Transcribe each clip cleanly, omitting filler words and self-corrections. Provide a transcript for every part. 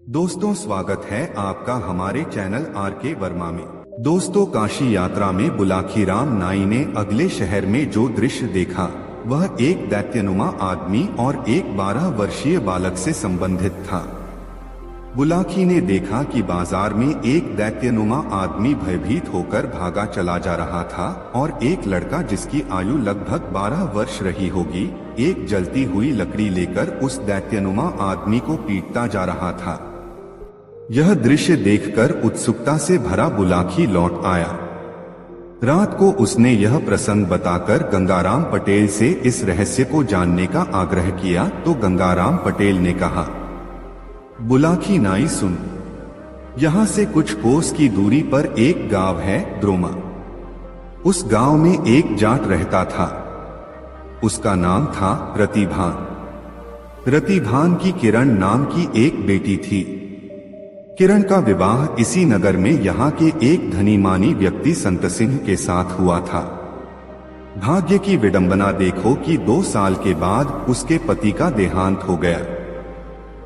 दोस्तों, स्वागत है आपका हमारे चैनल आर के वर्मा में। दोस्तों, काशी यात्रा में बुलाखीराम नाई ने अगले शहर में जो दृश्य देखा वह एक दैत्यनुमा आदमी और एक 12 वर्षीय बालक से संबंधित था। बुलाखी ने देखा कि बाजार में एक दैत्यनुमा आदमी भयभीत होकर भागा चला जा रहा था और एक लड़का जिसकी आयु लगभग 12 वर्ष रही होगी, एक जलती हुई लकड़ी लेकर उस दैत्यनुमा आदमी को पीटता जा रहा था। यह दृश्य देखकर उत्सुकता से भरा बुलाखी लौट आया। रात को उसने यह प्रसंग बताकर गंगाराम पटेल से इस रहस्य को जानने का आग्रह किया तो गंगाराम पटेल ने कहा, बुलाखी नाई सुन, यहाँ से कुछ कोस की दूरी पर एक गांव है द्रोमा। उस गांव में एक जाट रहता था। उसका नाम था रतिभान। रतिभान की किरण नाम की एक बेटी थी। किरण का विवाह इसी नगर में यहाँ के एक धनी मानी व्यक्ति संत सिंह के साथ हुआ था। भाग्य की विडंबना देखो कि 2 साल के बाद उसके पति का देहांत हो गया।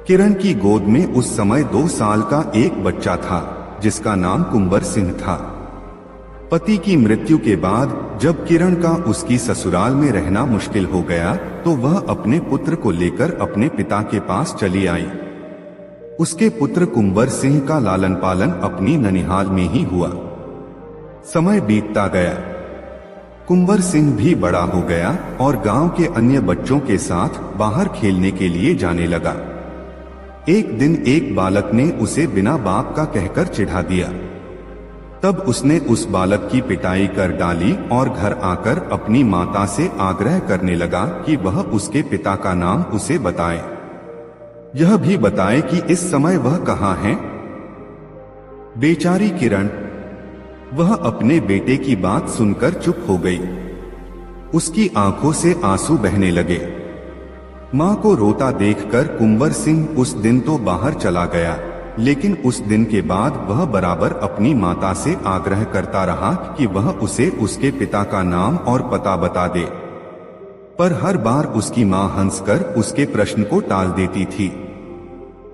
किरण की गोद में उस समय 2 साल का एक बच्चा था जिसका नाम कुंवर सिंह था। पति की मृत्यु के बाद जब किरण का उसकी ससुराल में रहना मुश्किल हो गया तो वह अपने पुत्र को लेकर अपने पिता के पास चली आई। उसके पुत्र कुंवर सिंह का लालन पालन अपनी ननिहाल में ही हुआ। समय बीतता गया। कुंवर सिंह भी बड़ा हो गया और गांव के अन्य बच्चों के साथ बाहर खेलने के लिए जाने लगा। एक दिन एक बालक ने उसे बिना बाप का कहकर चिढ़ा दिया। तब उसने उस बालक की पिटाई कर डाली और घर आकर अपनी माता से आग्रह करने लगा कि वह उसके पिता का नाम उसे बताए, यह भी बताए कि इस समय वह कहाँ है। बेचारी किरण, वह अपने बेटे की बात सुनकर चुप हो गई। उसकी आंखों से आंसू बहने लगे। मां को रोता देखकर कुंवर सिंह उस दिन तो बाहर चला गया, लेकिन उस दिन के बाद वह बराबर अपनी माता से आग्रह करता रहा कि वह उसे उसके पिता का नाम और पता बता दे, पर हर बार उसकी मां हंसकर उसके प्रश्न को टाल देती थी।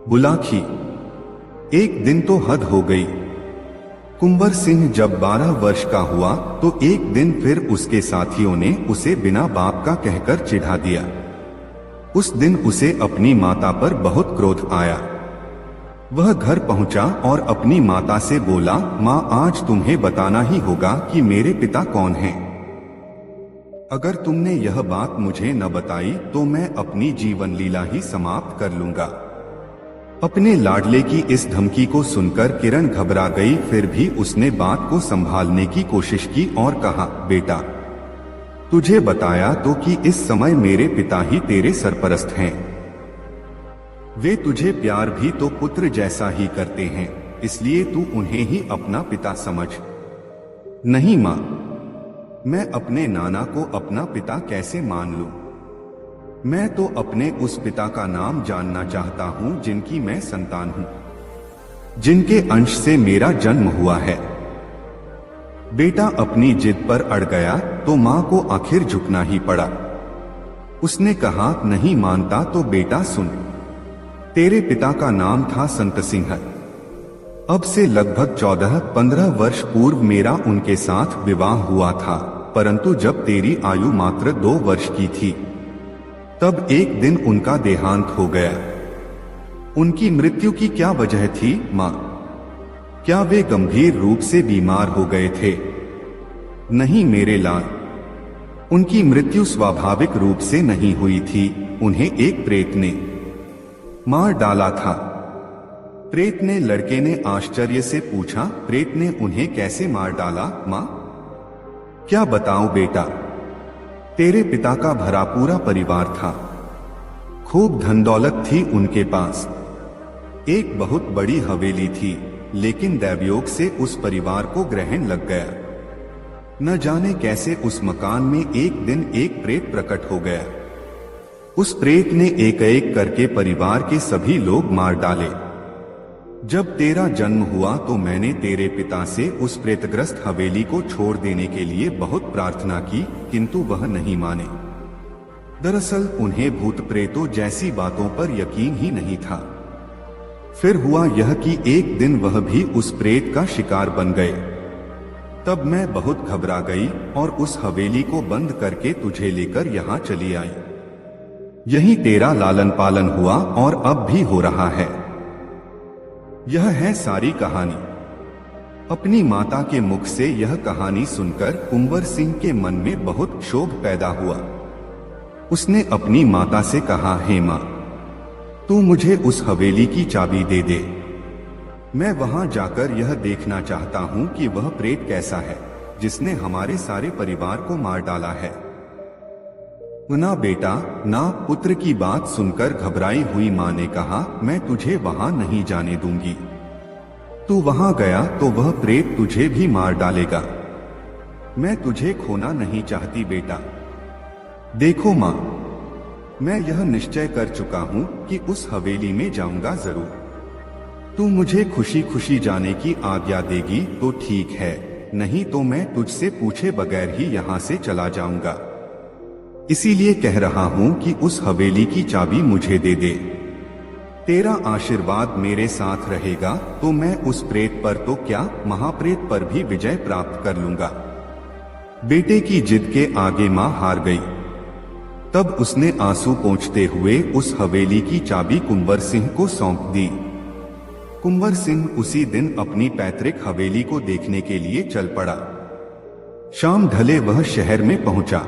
बुलाखी, एक दिन तो हद हो गई। कुंवर सिंह जब 12 वर्ष का हुआ तो एक दिन फिर उसके साथियों ने उसे बिना बाप का कहकर चिढ़ा दिया। उस दिन उसे अपनी माता पर बहुत क्रोध आया। वह घर पहुंचा और अपनी माता से बोला, मां, आज तुम्हें बताना ही होगा कि मेरे पिता कौन हैं। अगर तुमने यह बात मुझे न बताई तो मैं अपनी जीवन लीला ही समाप्त कर लूंगा। अपने लाडले की इस धमकी को सुनकर किरण घबरा गई, फिर भी उसने बात को संभालने की कोशिश की और कहा, बेटा, तुझे बताया तो कि इस समय मेरे पिता ही तेरे सरपरस्त हैं। वे तुझे प्यार भी तो पुत्र जैसा ही करते हैं, इसलिए तू उन्हें ही अपना पिता समझ। नहीं मां, मैं अपने नाना को अपना पिता कैसे मान लूं? मैं तो अपने उस पिता का नाम जानना चाहता हूं जिनकी मैं संतान हूं, जिनके अंश से मेरा जन्म हुआ है। बेटा अपनी जिद पर अड़ गया तो मां को आखिर झुकना ही पड़ा। उसने कहा, नहीं मानता तो बेटा सुन, तेरे पिता का नाम था संत सिंह। अब से लगभग 14-15 वर्ष पूर्व मेरा उनके साथ विवाह हुआ था, परंतु जब तेरी आयु मात्र 2 वर्ष की थी तब एक दिन उनका देहांत हो गया। उनकी मृत्यु की क्या वजह थी मां? क्या वे गंभीर रूप से बीमार हो गए थे? नहीं मेरे लाल, उनकी मृत्यु स्वाभाविक रूप से नहीं हुई थी, उन्हें एक प्रेत ने मार डाला था। प्रेत ने? लड़के ने आश्चर्य से पूछा, प्रेत ने उन्हें कैसे मार डाला मां? क्या बताऊं बेटा, तेरे पिता का भरा पूरा परिवार था। खूब धन दौलत थी उनके पास। एक बहुत बड़ी हवेली थी, लेकिन दैवयोग से उस परिवार को ग्रहण लग गया। न जाने कैसे उस मकान में एक दिन एक प्रेत प्रकट हो गया। उस प्रेत ने एक एक करके परिवार के सभी लोग मार डाले। जब तेरा जन्म हुआ तो मैंने तेरे पिता से उस प्रेतग्रस्त हवेली को छोड़ देने के लिए बहुत प्रार्थना की, किंतु वह नहीं माने। दरअसल उन्हें भूत प्रेतों जैसी बातों पर यकीन ही नहीं था। फिर हुआ यह कि एक दिन वह भी उस प्रेत का शिकार बन गए। तब मैं बहुत घबरा गई और उस हवेली को बंद करके तुझे लेकर यहाँ चली आई। यही तेरा लालन पालन हुआ और अब भी हो रहा है। यह है सारी कहानी। अपनी माता के मुख से यह कहानी सुनकर कुंवर सिंह के मन में बहुत क्षोभ पैदा हुआ। उसने अपनी माता से कहा, हे माँ, तू मुझे उस हवेली की चाबी दे दे। मैं वहां जाकर यह देखना चाहता हूं कि वह प्रेत कैसा है जिसने हमारे सारे परिवार को मार डाला है। ना बेटा ना। पुत्र की बात सुनकर घबराई हुई माँ ने कहा, मैं तुझे वहां नहीं जाने दूंगी। तू वहां गया तो वह प्रेत तुझे भी मार डालेगा। मैं तुझे खोना नहीं चाहती बेटा। देखो माँ, मैं यह निश्चय कर चुका हूं कि उस हवेली में जाऊंगा जरूर। तू मुझे खुशी खुशी जाने की आज्ञा देगी तो ठीक है, नहीं तो मैं तुझसे पूछे बगैर ही यहाँ से चला जाऊंगा। इसीलिए कह रहा हूं कि उस हवेली की चाबी मुझे दे दे। तेरा आशीर्वाद मेरे साथ रहेगा तो मैं उस प्रेत पर तो क्या, महाप्रेत पर भी विजय प्राप्त कर लूंगा। बेटे की जिद के आगे मां हार गई। तब उसने आंसू पोंछते हुए उस हवेली की चाबी कुंवर सिंह को सौंप दी। कुंवर सिंह उसी दिन अपनी पैतृक हवेली को देखने के लिए चल पड़ा। शाम ढले वह शहर में पहुंचा।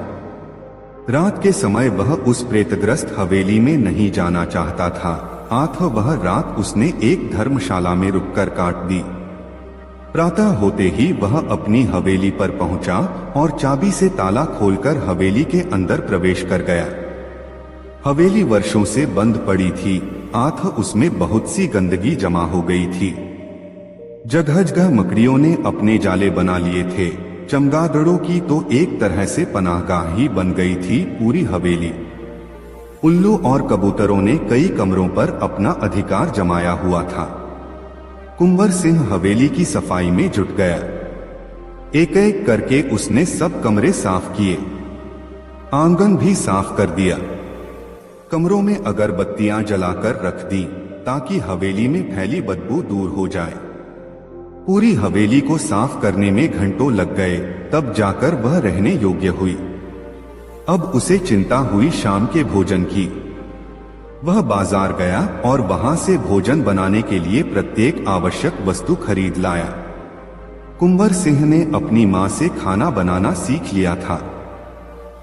रात के समय वह उस प्रेतग्रस्त हवेली में नहीं जाना चाहता था, अतः वह रात उसने एक धर्मशाला में रुककर काट दी। प्रातः होते ही वह अपनी हवेली पर पहुंचा और चाबी से ताला खोलकर हवेली के अंदर प्रवेश कर गया। हवेली वर्षों से बंद पड़ी थी, अतः उसमें बहुत सी गंदगी जमा हो गई थी। जगह जगह मकड़ियों ने अपने जाले बना लिए थे। चमगादड़ों की तो एक तरह से पनाहगाह ही बन गई थी पूरी हवेली। उल्लू और कबूतरों ने कई कमरों पर अपना अधिकार जमाया हुआ था। कुंवर सिंह हवेली की सफाई में जुट गया। एक एक करके उसने सब कमरे साफ किए, आंगन भी साफ कर दिया। कमरों में अगरबत्तियां जलाकर रख दी ताकि हवेली में फैली बदबू दूर हो जाए। पूरी हवेली को साफ करने में घंटों लग गए, तब जाकर वह रहने योग्य हुई। अब उसे चिंता हुई शाम के भोजन की। वह बाजार गया और वहां से भोजन बनाने के लिए प्रत्येक आवश्यक वस्तु खरीद लाया। कुंवर सिंह ने अपनी मां से खाना बनाना सीख लिया था।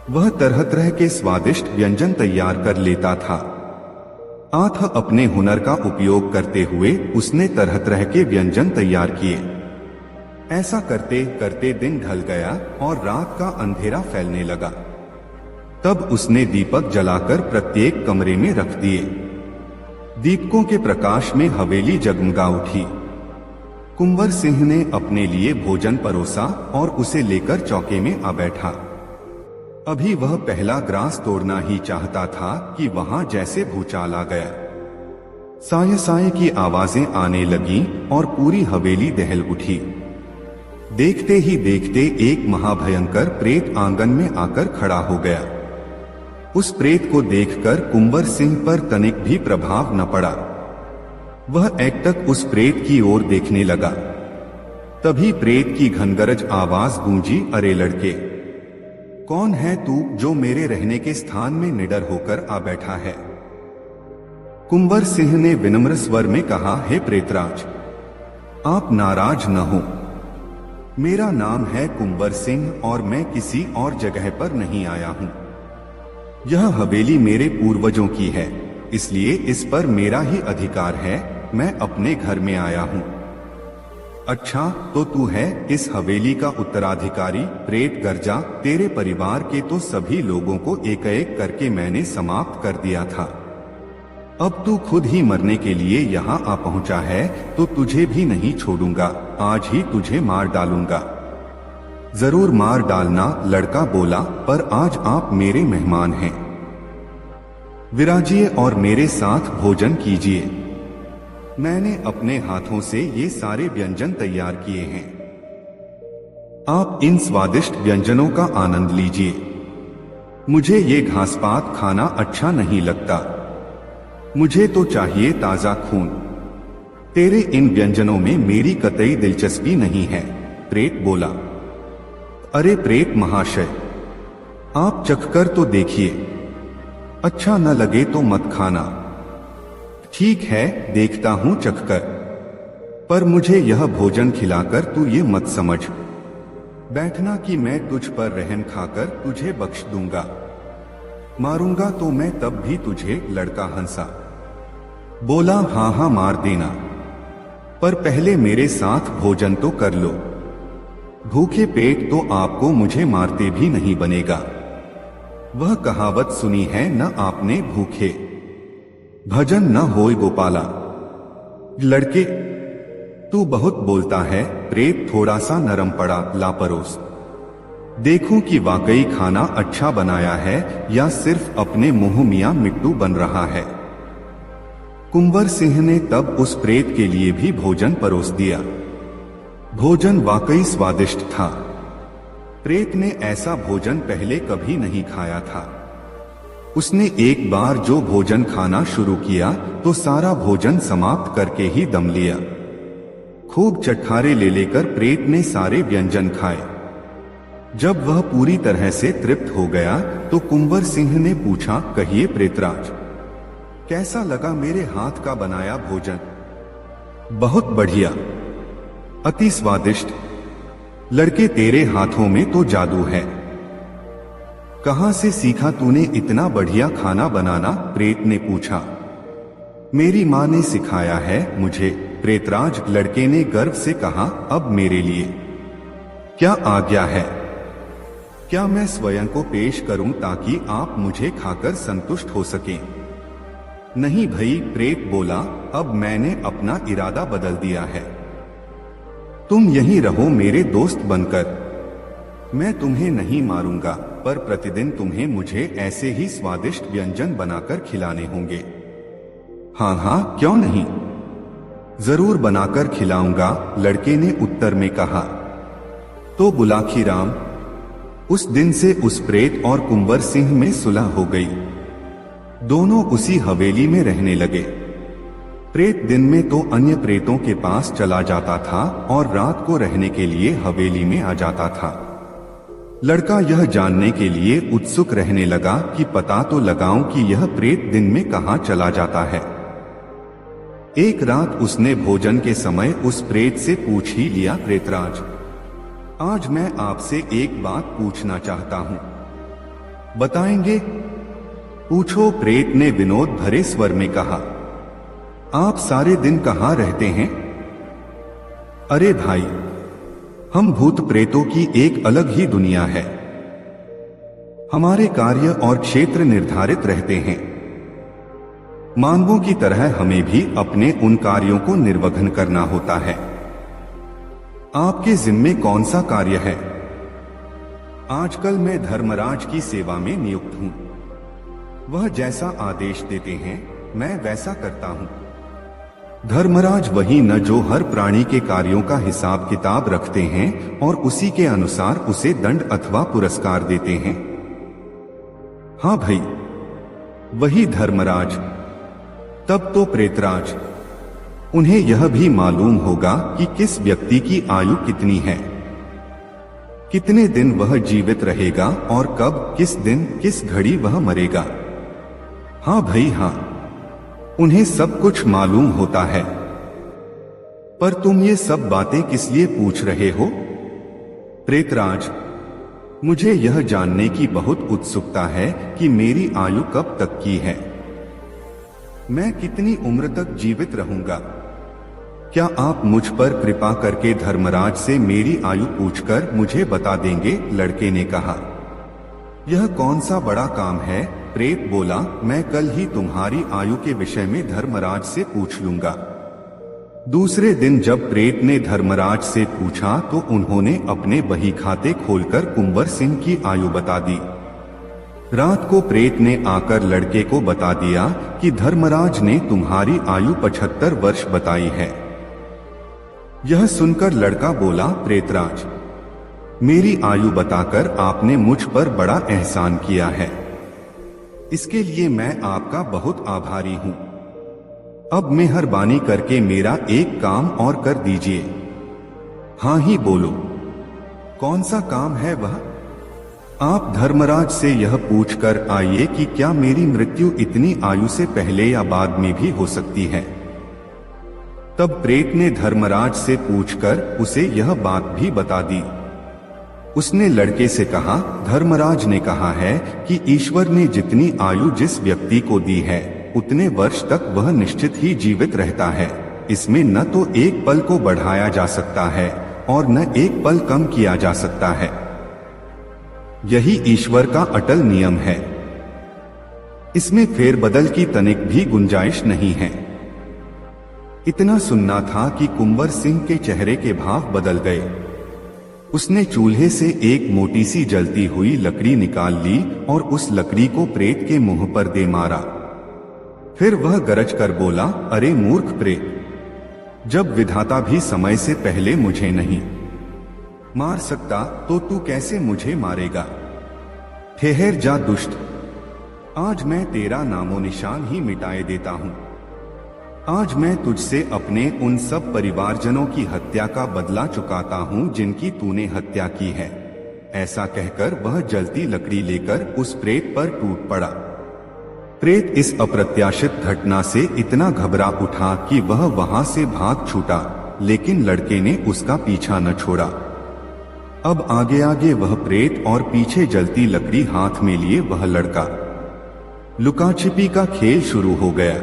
वह तरह तरह के स्वादिष्ट व्यंजन तैयार कर लेता था। अतः अपने हुनर का उपयोग करते हुए उसने तरह तरह के व्यंजन तैयार किए। ऐसा करते करते दिन ढल गया और रात का अंधेरा फैलने लगा। तब उसने दीपक जलाकर प्रत्येक कमरे में रख दिए। दीपकों के प्रकाश में हवेली जगमगा उठी। कुंवर सिंह ने अपने लिए भोजन परोसा और उसे लेकर चौके में आ बैठा। अभी वह पहला ग्रास तोड़ना ही चाहता था कि वहां जैसे भूचाल आ गया। साय साय की आवाजें आने लगीं और पूरी हवेली दहल उठी। देखते ही देखते एक महाभयंकर प्रेत आंगन में आकर खड़ा हो गया। उस प्रेत को देखकर कुंवर सिंह पर तनिक भी प्रभाव न पड़ा। वह एकटक उस प्रेत की ओर देखने लगा। तभी प्रेत की घनगरज आवाज गूंजी, अरे लड़के, कौन है तू जो मेरे रहने के स्थान में निडर होकर आ बैठा है? कुंवर सिंह ने विनम्र स्वर में कहा, हे प्रेतराज, आप नाराज न हो। मेरा नाम है कुंवर सिंह और मैं किसी और जगह पर नहीं आया हूं। यह हवेली मेरे पूर्वजों की है, इसलिए इस पर मेरा ही अधिकार है। मैं अपने घर में आया हूं। अच्छा, तो तू है इस हवेली का उत्तराधिकारी? प्रेत गर्जा, तेरे परिवार के तो सभी लोगों को एक एक करके मैंने समाप्त कर दिया था। अब तू खुद ही मरने के लिए यहाँ आ पहुंचा है तो तुझे भी नहीं छोड़ूंगा। आज ही तुझे मार डालूंगा। जरूर मार डालना, लड़का बोला, पर आज आप मेरे मेहमान हैं। विराजिए और मेरे साथ भोजन कीजिए। मैंने अपने हाथों से ये सारे व्यंजन तैयार किए हैं। आप इन स्वादिष्ट व्यंजनों का आनंद लीजिए। मुझे ये घासपात खाना अच्छा नहीं लगता। मुझे तो चाहिए ताजा खून। तेरे इन व्यंजनों में मेरी कतई दिलचस्पी नहीं है, प्रेत बोला। अरे प्रेत महाशय, आप चखकर तो देखिए, अच्छा न लगे तो मत खाना। ठीक है, देखता हूं चखकर, पर मुझे यह भोजन खिलाकर तू ये मत समझ बैठना कि मैं तुझ पर रहम खाकर तुझे बख्श दूंगा। मारूंगा तो मैं तब भी तुझे। लड़का हंसा, बोला हाँ हाँ मार देना, पर पहले मेरे साथ भोजन तो कर लो। भूखे पेट तो आपको मुझे मारते भी नहीं बनेगा। वह कहावत सुनी है न आपने, भूखे भजन न होय गोपाला। लड़के, तू बहुत बोलता है। प्रेत थोड़ा सा नरम पड़ा। लापरोस देखूं कि वाकई खाना अच्छा बनाया है या सिर्फ अपने मुंह मियां मिट्टू बन रहा है। कुंवर सिंह ने तब उस प्रेत के लिए भी भोजन परोस दिया। भोजन वाकई स्वादिष्ट था। प्रेत ने ऐसा भोजन पहले कभी नहीं खाया था। उसने एक बार जो भोजन खाना शुरू किया तो सारा भोजन समाप्त करके ही दम लिया। खूब चटखारे ले लेकर प्रेत ने सारे व्यंजन खाए। जब वह पूरी तरह से तृप्त हो गया तो कुंवर सिंह ने पूछा, कहिए प्रेतराज, कैसा लगा मेरे हाथ का बनाया भोजन? बहुत बढ़िया, अति स्वादिष्ट। लड़के, तेरे हाथों में तो जादू है। कहां से सीखा तूने इतना बढ़िया खाना बनाना? प्रेत ने पूछा। मेरी मां ने सिखाया है मुझे, प्रेतराज, लड़के ने गर्व से कहा। अब मेरे लिए क्या आज्ञा है? क्या मैं स्वयं को पेश करूं ताकि आप मुझे खाकर संतुष्ट हो सकें? नहीं भई, प्रेत बोला, अब मैंने अपना इरादा बदल दिया है। तुम यहीं रहो मेरे दोस्त बनकर। मैं तुम्हें नहीं मारूंगा, पर प्रतिदिन तुम्हें मुझे ऐसे ही स्वादिष्ट व्यंजन बनाकर खिलाने होंगे। हाँ हाँ, क्यों नहीं, जरूर बनाकर खिलाऊंगा, लड़के ने उत्तर में कहा। तो बुलाखीराम, उस दिन से उस प्रेत और कुंवर सिंह में सुलह हो गई। दोनों उसी हवेली में रहने लगे। प्रेत दिन में तो अन्य प्रेतों के पास चला जाता था और रात को रहने के लिए हवेली में आ जाता था। लड़का यह जानने के लिए उत्सुक रहने लगा कि पता तो लगाऊं कि यह प्रेत दिन में कहां चला जाता है। एक रात उसने भोजन के समय उस प्रेत से पूछ ही लिया, प्रेतराज, आज मैं आपसे एक बात पूछना चाहता हूं, बताएंगे? पूछो, प्रेत ने विनोद भरे स्वर में कहा। आप सारे दिन कहां रहते हैं? अरे भाई, हम भूत प्रेतों की एक अलग ही दुनिया है। हमारे कार्य और क्षेत्र निर्धारित रहते हैं। मानवों की तरह हमें भी अपने उन कार्यों को निर्वहन करना होता है। आपके जिम्मे कौन सा कार्य है? आजकल मैं धर्मराज की सेवा में नियुक्त हूं। वह जैसा आदेश देते हैं मैं वैसा करता हूं। धर्मराज वही न जो हर प्राणी के कार्यों का हिसाब किताब रखते हैं और उसी के अनुसार उसे दंड अथवा पुरस्कार देते हैं। हाँ भाई, वही धर्मराज। तब तो प्रेतराज, उन्हें यह भी मालूम होगा कि किस व्यक्ति की आयु कितनी है, कितने दिन वह जीवित रहेगा और कब, किस दिन, किस घड़ी वह मरेगा। हाँ भाई हाँ, उन्हें सब कुछ मालूम होता है। पर तुम ये सब बातें किस लिए पूछ रहे हो? प्रेतराज, मुझे यह जानने की बहुत उत्सुकता है कि मेरी आयु कब तक की है। मैं कितनी उम्र तक जीवित रहूंगा। क्या आप मुझ पर कृपा करके धर्मराज से मेरी आयु पूछकर मुझे बता देंगे? लड़के ने कहा। यह कौन सा बड़ा काम है? प्रेत बोला, मैं कल ही तुम्हारी आयु के विषय में धर्मराज से पूछ लूंगा। दूसरे दिन जब प्रेत ने धर्मराज से पूछा तो उन्होंने अपने बही खाते खोलकर कुंवर सिंह की आयु बता दी। रात को प्रेत ने आकर लड़के को बता दिया कि धर्मराज ने तुम्हारी आयु 75 वर्ष बताई है। यह सुनकर लड़का बोला, प्रेतराज, मेरी आयु बताकर आपने मुझ पर बड़ा एहसान किया है। इसके लिए मैं आपका बहुत आभारी हूं। अब मेहरबानी करके मेरा एक काम और कर दीजिए। हाँ ही बोलो, कौन सा काम है वह? आप धर्मराज से यह पूछकर आइए कि क्या मेरी मृत्यु इतनी आयु से पहले या बाद में भी हो सकती है। तब प्रेत ने धर्मराज से पूछकर उसे यह बात भी बता दी। उसने लड़के से कहा, धर्मराज ने कहा है कि ईश्वर ने जितनी आयु जिस व्यक्ति को दी है उतने वर्ष तक वह निश्चित ही जीवित रहता है। इसमें न तो एक पल को बढ़ाया जा सकता है और न एक पल कम किया जा सकता है। यही ईश्वर का अटल नियम है। इसमें फेरबदल की तनिक भी गुंजाइश नहीं है। इतना सुनना था कि कुंवर सिंह के चेहरे के भाव बदल गए। उसने चूल्हे से एक मोटी सी जलती हुई लकड़ी निकाल ली और उस लकड़ी को प्रेत के मुंह पर दे मारा। फिर वह गरज कर बोला, अरे मूर्ख प्रेत, जब विधाता भी समय से पहले मुझे नहीं मार सकता तो तू कैसे मुझे मारेगा? ठहर जा दुष्ट, आज मैं तेरा नामो निशान ही मिटाए देता हूं। आज मैं तुझसे अपने उन सब परिवारजनों की हत्या का बदला चुकाता हूं जिनकी तूने हत्या की है। ऐसा कहकर वह जलती लकड़ी लेकर उस प्रेत पर टूट पड़ा। प्रेत इस अप्रत्याशित घटना से इतना घबरा उठा कि वह वहां से भाग छूटा, लेकिन लड़के ने उसका पीछा न छोड़ा। अब आगे आगे वह प्रेत और पीछे जलती लकड़ी हाथ में लिए वह लड़का। लुकाछिपी का खेल शुरू हो गया।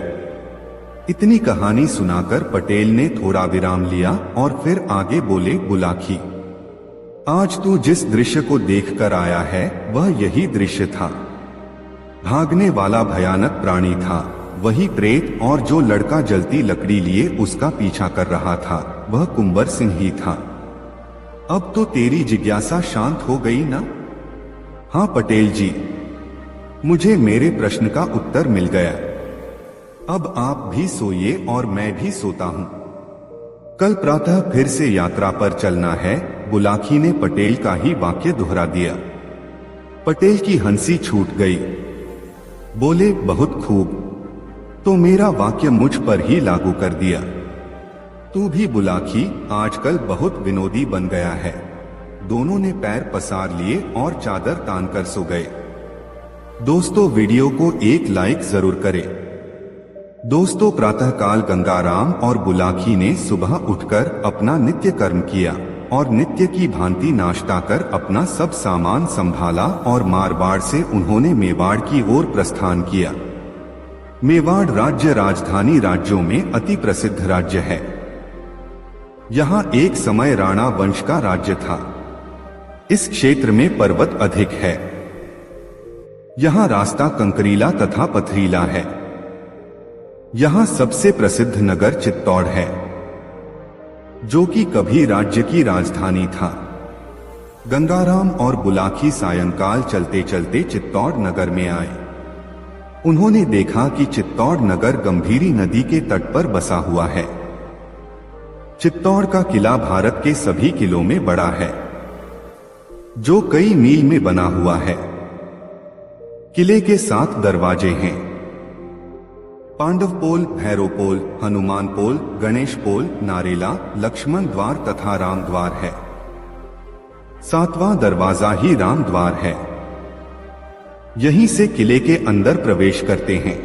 इतनी कहानी सुनाकर पटेल ने थोड़ा विराम लिया और फिर आगे बोले, बुलाखी, आज तू जिस दृश्य को देखकर आया है वह यही दृश्य था। भागने वाला भयानक प्राणी था वही प्रेत, और जो लड़का जलती लकड़ी लिए उसका पीछा कर रहा था वह कुंवर सिंह ही था। अब तो तेरी जिज्ञासा शांत हो गई ना? हाँ पटेल जी, मुझे मेरे प्रश्न का उत्तर मिल गया। अब आप भी सोइए और मैं भी सोता हूं। कल प्रातः फिर से यात्रा पर चलना है। बुलाखी ने पटेल का ही वाक्य दोहरा दिया। पटेल की हंसी छूट गई। बोले, बहुत खूब, तो मेरा वाक्य मुझ पर ही लागू कर दिया। तू भी बुलाखी आजकल बहुत विनोदी बन गया है। दोनों ने पैर पसार लिए और चादर तानकर सो गए। दोस्तों, वीडियो को एक लाइक जरूर करें। दोस्तों, प्रातःकाल गंगाराम और बुलाखी ने सुबह उठकर अपना नित्य कर्म किया और नित्य की भांति नाश्ता कर अपना सब सामान संभाला और मारवाड़ से उन्होंने मेवाड़ की ओर प्रस्थान किया। मेवाड़ राज्य राजधानी राज्यों में अति प्रसिद्ध राज्य है। यहाँ एक समय राणा वंश का राज्य था। इस क्षेत्र में पर्वत अधिक है। यहाँ रास्ता कंकरीला तथा पथरीला है। यहाँ सबसे प्रसिद्ध नगर चित्तौड़ है, जो कि कभी राज्य की राजधानी था। गंगाराम और बुलाखी सायंकाल चलते चलते चित्तौड़ नगर में आए। उन्होंने देखा कि चित्तौड़ नगर गंभीरी नदी के तट पर बसा हुआ है। चित्तौड़ का किला भारत के सभी किलों में बड़ा है, जो कई मील में बना हुआ है। किले के 7 दरवाजे हैं। पांडव पोल, भैरव पोल, हनुमान पोल, गणेश पोल, नारेला, लक्ष्मण द्वार तथा राम द्वार है। 7वां दरवाजा ही राम द्वार है। यहीं से किले के अंदर प्रवेश करते हैं।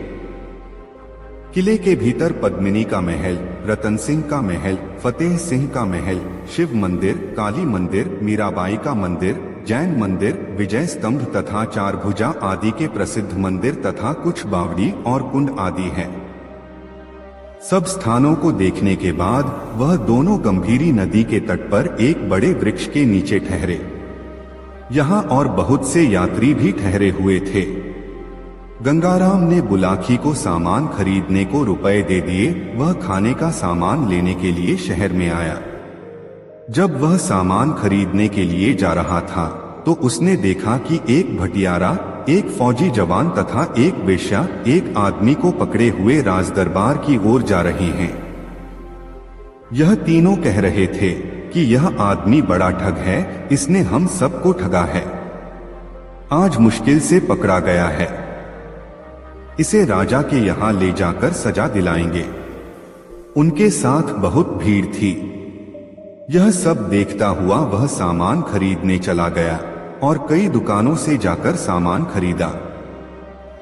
किले के भीतर पद्मिनी का महल, रतन सिंह का महल, फतेह सिंह का महल, शिव मंदिर, काली मंदिर, मीराबाई का मंदिर, जैन मंदिर, विजय स्तंभ तथा 4 भुजा आदि के प्रसिद्ध मंदिर तथा कुछ बावड़ी और कुंड आदि हैं। सब स्थानों को देखने के बाद वह दोनों गंभीरी नदी के तट पर एक बड़े वृक्ष के नीचे ठहरे। यहाँ और बहुत से यात्री भी ठहरे हुए थे। गंगाराम ने बुलाखी को सामान खरीदने को रुपए दे दिए। वह खाने का सामान लेने के लिए शहर में आया। जब वह सामान खरीदने के लिए जा रहा था तो उसने देखा कि एक भटियारा, एक फौजी जवान तथा एक वेश्या एक आदमी को पकड़े हुए राजदरबार की ओर जा रहे हैं। यह तीनों कह रहे थे कि यह आदमी बड़ा ठग है, इसने हम सबको ठगा है। आज मुश्किल से पकड़ा गया है। इसे राजा के यहाँ ले जाकर सजा दिलाएंगे। उनके साथ बहुत भीड़ थी। यह सब देखता हुआ वह सामान खरीदने चला गया और कई दुकानों से जाकर सामान खरीदा।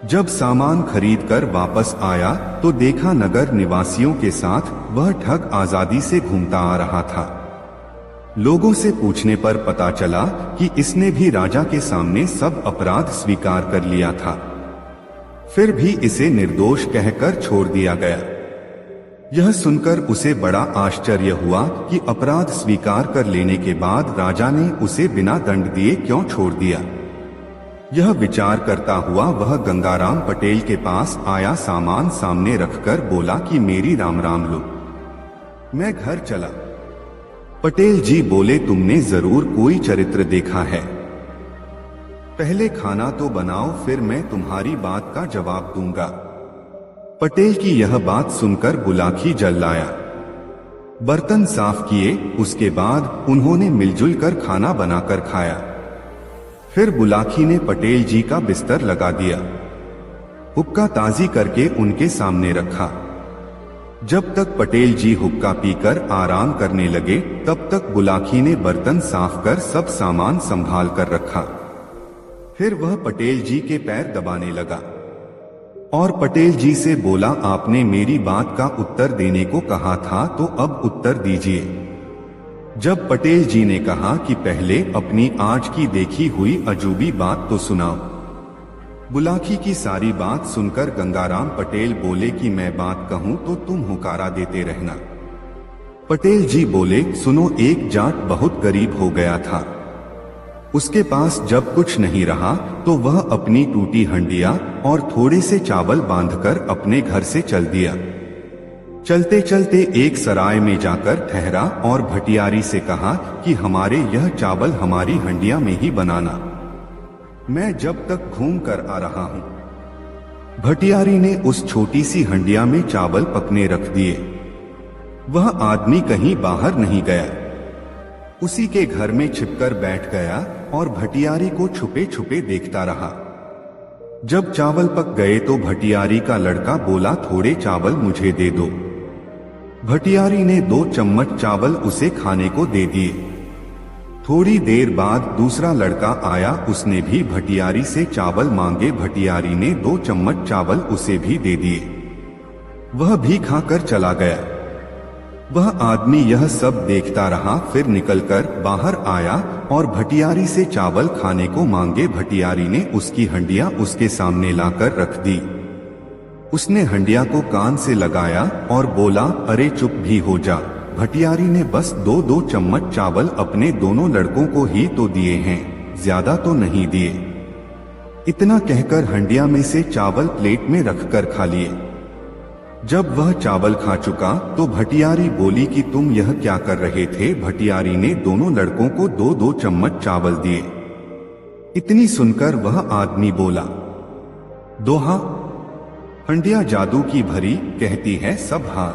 जब सामान खरीदकर वापस आया तो देखा नगर निवासियों के साथ वह ठग आजादी से घूमता आ रहा था। लोगों से पूछने पर पता चला कि इसने भी राजा के सामने सब अपराध स्वीकार कर लिया था। फिर भी इसे निर्दोष कहकर छोड़ दिया गया। यह सुनकर उसे बड़ा आश्चर्य हुआ कि अपराध स्वीकार कर लेने के बाद राजा ने उसे बिना दंड दिए क्यों छोड़ दिया। यह विचार करता हुआ वह गंगाराम पटेल के पास आया, सामान सामने रखकर बोला कि मेरी राम राम लो, मैं घर चला। पटेल जी बोले, तुमने जरूर कोई चरित्र देखा है, पहले खाना तो बनाओ, फिर मैं तुम्हारी बात का जवाब दूंगा। पटेल की यह बात सुनकर बुलाकी जल लाया। बर्तन साफ किए, उसके बाद उन्होंने मिलजुल कर खाना बनाकर खाया। फिर बुलाकी ने पटेल जी का बिस्तर लगा दिया, हुक्का ताजी करके उनके सामने रखा। जब तक पटेल जी हुक्का पीकर आराम करने लगे तब तक बुलाकी ने बर्तन साफ कर सब सामान संभाल कर रखा। फिर वह पटेल जी के पैर दबाने लगा और पटेल जी से बोला, आपने मेरी बात का उत्तर देने को कहा था तो अब उत्तर दीजिए। जब पटेल जी ने कहा कि पहले अपनी आज की देखी हुई अजूबी बात तो सुनाओ। बुलाकी की सारी बात सुनकर गंगाराम पटेल बोले कि मैं बात कहूं तो तुम हुकारा देते रहना। पटेल जी बोले, सुनो, एक जाट बहुत गरीब हो गया था। उसके पास जब कुछ नहीं रहा तो वह अपनी टूटी हंडिया और थोड़े से चावल बांधकर अपने घर से चल दिया। चलते चलते एक सराय में जाकर ठहरा और भटियारी से कहा कि हमारे यह चावल हमारी हंडिया में ही बनाना, मैं जब तक घूम कर आ रहा हूं। भटियारी ने उस छोटी सी हंडिया में चावल पकने रख दिए। वह आदमी कहीं बाहर नहीं गया, उसी के घर में छिपकर बैठ गया और भटियारी को छुपे छुपे देखता रहा। जब चावल पक गए तो भटियारी का लड़का बोला, थोड़े चावल मुझे दे दो। भटियारी ने 2 चम्मच चावल उसे खाने को दे दिए। थोड़ी देर बाद दूसरा लड़का आया, उसने भी भटियारी से चावल मांगे। भटियारी ने 2 चम्मच चावल उसे भी दे दिए। वह भी खाकर चला गया। वह आदमी यह सब देखता रहा, फिर निकलकर बाहर आया और भटियारी से चावल खाने को मांगे। भटियारी ने उसकी हंडिया उसके सामने लाकर रख दी। उसने हंडिया को कान से लगाया और बोला, अरे चुप भी हो जा। भटियारी ने बस 2-2 चम्मच चावल अपने दोनों लड़कों को ही तो दिए हैं, ज्यादा तो नहीं दिए। इतना कहकर हंडिया में से चावल प्लेट में रखकर खा लिए। जब वह चावल खा चुका तो भटियारी बोली कि तुम यह क्या कर रहे थे। भटियारी ने दोनों लड़कों को 2-2 चम्मच चावल दिए। इतनी सुनकर वह आदमी बोला, दोहा, हंडिया जादू की भरी, कहती है सब हाँ।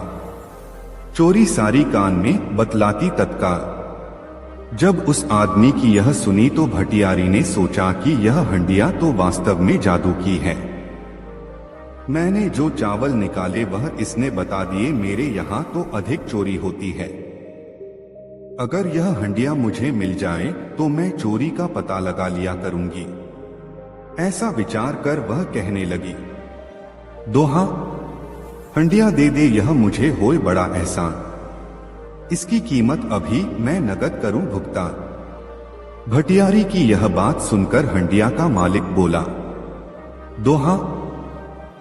चोरी सारी कान में, बतलाती तत्काल। जब उस आदमी की यह सुनी तो भटियारी ने सोचा कि यह हंडिया तो वास्तव में जादू की है। मैंने जो चावल निकाले वह इसने बता दिए, मेरे यहाँ तो अधिक चोरी होती है। अगर यह हंडिया मुझे मिल जाए तो मैं चोरी का पता लगा लिया करूंगी। ऐसा विचार कर वह कहने लगी, दोहा, हंडिया दे दे, यह मुझे होए बड़ा एहसान। इसकी कीमत अभी मैं नगद करूं भुगतान। भटियारी की यह बात सुनकर हंडिया का मालिक बोला, दोहा,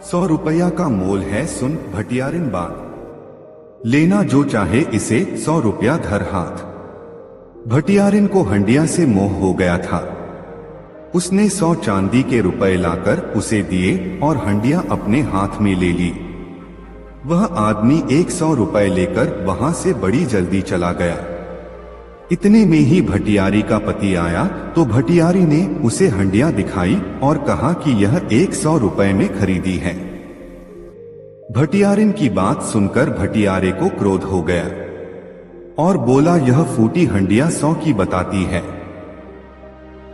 100 रुपया का मोल है, सुन भटियारिन बात, लेना जो चाहे इसे 100 रुपया धर हाथ। भटियारिन को हंडिया से मोह हो गया था। उसने 100 चांदी के रुपए लाकर उसे दिए और हंडिया अपने हाथ में ले ली। वह आदमी 100 रुपए लेकर वहां से बड़ी जल्दी चला गया। इतने में ही भटियारी का पति आया तो भटियारी ने उसे हंडिया दिखाई और कहा कि यह 100 रुपए में खरीदी है। भटियारिन की बात सुनकर भटियारे को क्रोध हो गया और बोला, यह फूटी हंडिया 100 की बताती है।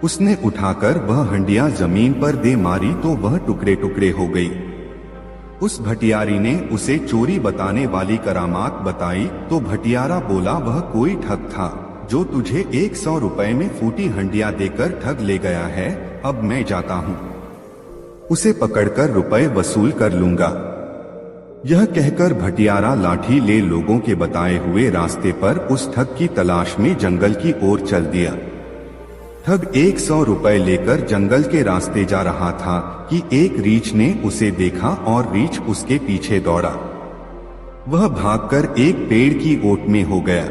उसने उठाकर वह हंडिया जमीन पर दे मारी तो वह टुकड़े टुकड़े हो गई। उस भटियारी ने उसे चोरी बताने वाली करामात बताई तो भटियारा बोला वह कोई ठग था जो तुझे 100 रुपए में फूटी हंडिया देकर ठग ले गया है। अब मैं जाता हूँ, उसे पकड़कर रुपए वसूल कर लूंगा। यह कहकर भटियारा लाठी ले लोगों के बताए हुए रास्ते पर उस ठग की तलाश में जंगल की ओर चल दिया। ठग 100 रुपए लेकर जंगल के रास्ते जा रहा था कि एक रीछ ने उसे देखा और रीछ उसके पीछे दौड़ा। वह भागकर एक पेड़ की ओट में हो गया।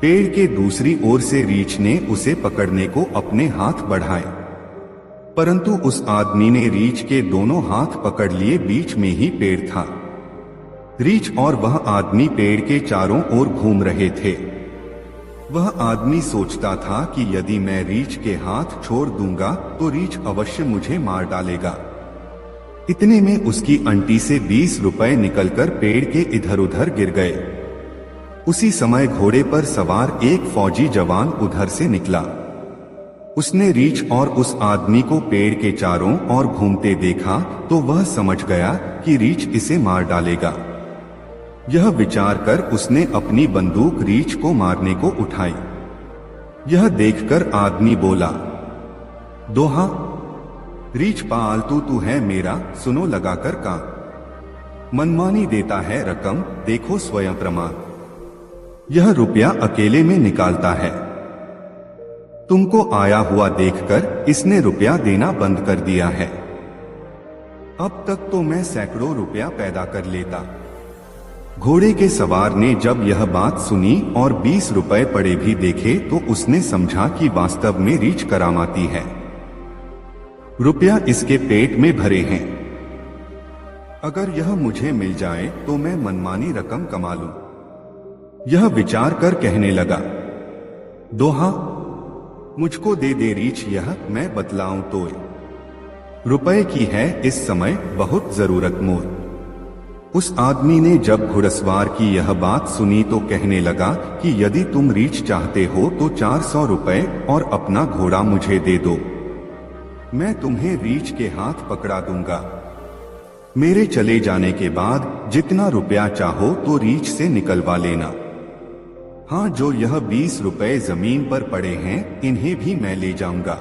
पेड़ के दूसरी ओर से रीछ ने उसे पकड़ने को अपने हाथ बढ़ाए, परंतु उस आदमी ने रीछ के दोनों हाथ पकड़ लिए। बीच में ही पेड़ था। रीछ और वह आदमी पेड़ के चारों ओर घूम रहे थे। वह आदमी सोचता था कि यदि मैं रीछ के हाथ छोड़ दूंगा तो रीछ अवश्य मुझे मार डालेगा। इतने में उसकी अंटी से 20 रुपए निकलकर पेड़ के इधर उधर गिर गए। उसी समय घोड़े पर सवार एक फौजी जवान उधर से निकला। उसने रीछ और उस आदमी को पेड़ के चारों ओर घूमते देखा तो वह समझ गया कि रीछ इसे मार डालेगा। यह विचार कर उसने अपनी बंदूक रीछ को मारने को उठाई। यह देखकर आदमी बोला, दोहा रीछ पालतू तू है मेरा, सुनो लगाकर कान। मनमानी देता है रकम, देखो स्वयं प्रमाण। यह रुपया अकेले में निकालता है। तुमको आया हुआ देखकर इसने रुपया देना बंद कर दिया है। अब तक तो मैं सैकड़ों रुपया पैदा कर लेता। घोड़े के सवार ने जब यह बात सुनी और 20 रुपए पड़े भी देखे तो उसने समझा कि वास्तव में रीछ करामाती है। रुपया इसके पेट में भरे हैं। अगर यह मुझे मिल जाए तो मैं मनमानी रकम कमा लूं। यह विचार कर कहने लगा, दोहा मुझको दे दे रीछ, यह मैं बतलाऊं तो रुपए की है इस समय बहुत जरूरत मोर। उस आदमी ने जब घुड़सवार की यह बात सुनी तो कहने लगा कि यदि तुम रीछ चाहते हो तो 400 रुपए और अपना घोड़ा मुझे दे दो, मैं तुम्हें रीछ के हाथ पकड़ा दूंगा। मेरे चले जाने के बाद जितना रुपया चाहो तो रीछ से निकलवा लेना। हाँ, जो यह 20 रुपए जमीन पर पड़े हैं इन्हें भी मैं ले जाऊंगा।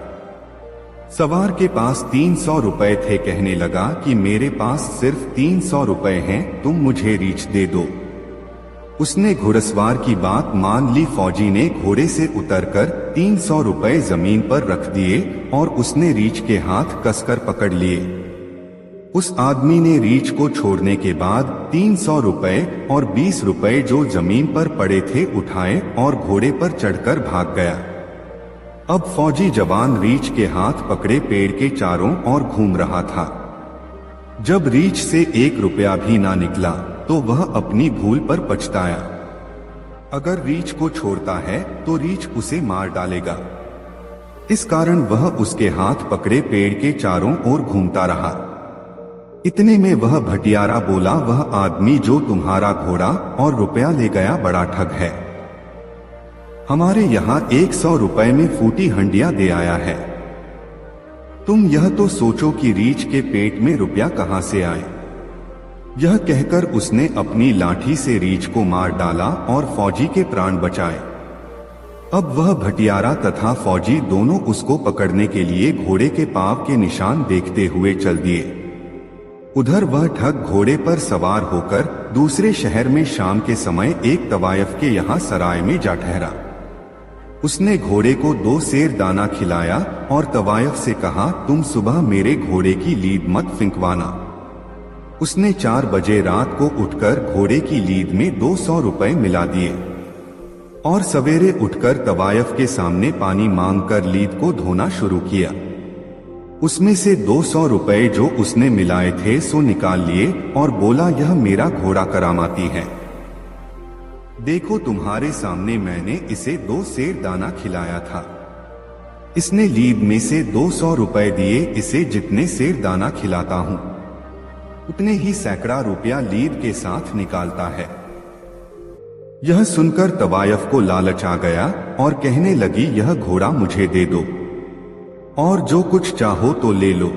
सवार के पास 300 रुपए थे। कहने लगा कि मेरे पास सिर्फ 300 रुपए हैं, तुम मुझे रीछ दे दो। उसने घुड़सवार की बात मान ली। फौजी ने घोड़े से उतरकर 300 रुपए जमीन पर रख दिए और उसने रीछ के हाथ कसकर पकड़ लिए। उस आदमी ने रीछ को छोड़ने के बाद 300 रुपए और 20 रुपए जो जमीन पर पड़े थे उठाए और घोड़े पर चढ़कर भाग गया। अब फौजी जवान रीछ के हाथ पकड़े पेड़ के चारों ओर घूम रहा था। जब रीछ से 1 रुपया भी ना निकला तो वह अपनी भूल पर पछताया। अगर रीछ को छोड़ता है तो रीछ उसे मार डालेगा। इस कारण वह उसके हाथ पकड़े पेड़ के चारों ओर घूमता रहा। इतने में वह भटियारा बोला, वह आदमी जो तुम्हारा घोड़ा और रुपया ले गया बड़ा ठग है। हमारे यहाँ 100 रुपए में फूटी हंडिया दे आया है। तुम यह तो सोचो कि रीछ के पेट में रुपया कहां से आए। यह कहकर उसने अपनी लाठी से रीछ को मार डाला और फौजी के प्राण बचाए। अब वह भटियारा तथा फौजी दोनों उसको पकड़ने के लिए घोड़े के पांव के निशान देखते हुए चल दिए। उधर वह ठग घोड़े पर सवार होकर दूसरे शहर में शाम के समय एक तवायफ के यहाँ सराय में जा ठहरा। उसने घोड़े को 2 सेर दाना खिलाया और तवायफ से कहा, तुम सुबह मेरे घोड़े की लीद मत फिंकवाना। उसने 4 बजे रात को उठकर घोड़े की लीद में 200 रुपए मिला दिए और सवेरे उठकर तवायफ के सामने पानी मांगकर लीद को धोना शुरू किया। उसमें से 200 रुपए जो उसने मिलाए थे सो निकाल लिए और बोला, यह मेरा घोड़ा करामाती है। देखो तुम्हारे सामने मैंने इसे 2 सेर दाना खिलाया था। इसने लीद में से 200 रुपए दिए। इसे जितने सेर दाना खिलाता हूं उतने ही सैकड़ा रुपया लीद के साथ निकालता है। यह सुनकर तवायफ को लालच आ गया और कहने लगी, यह घोड़ा मुझे दे दो और जो कुछ चाहो तो ले लो।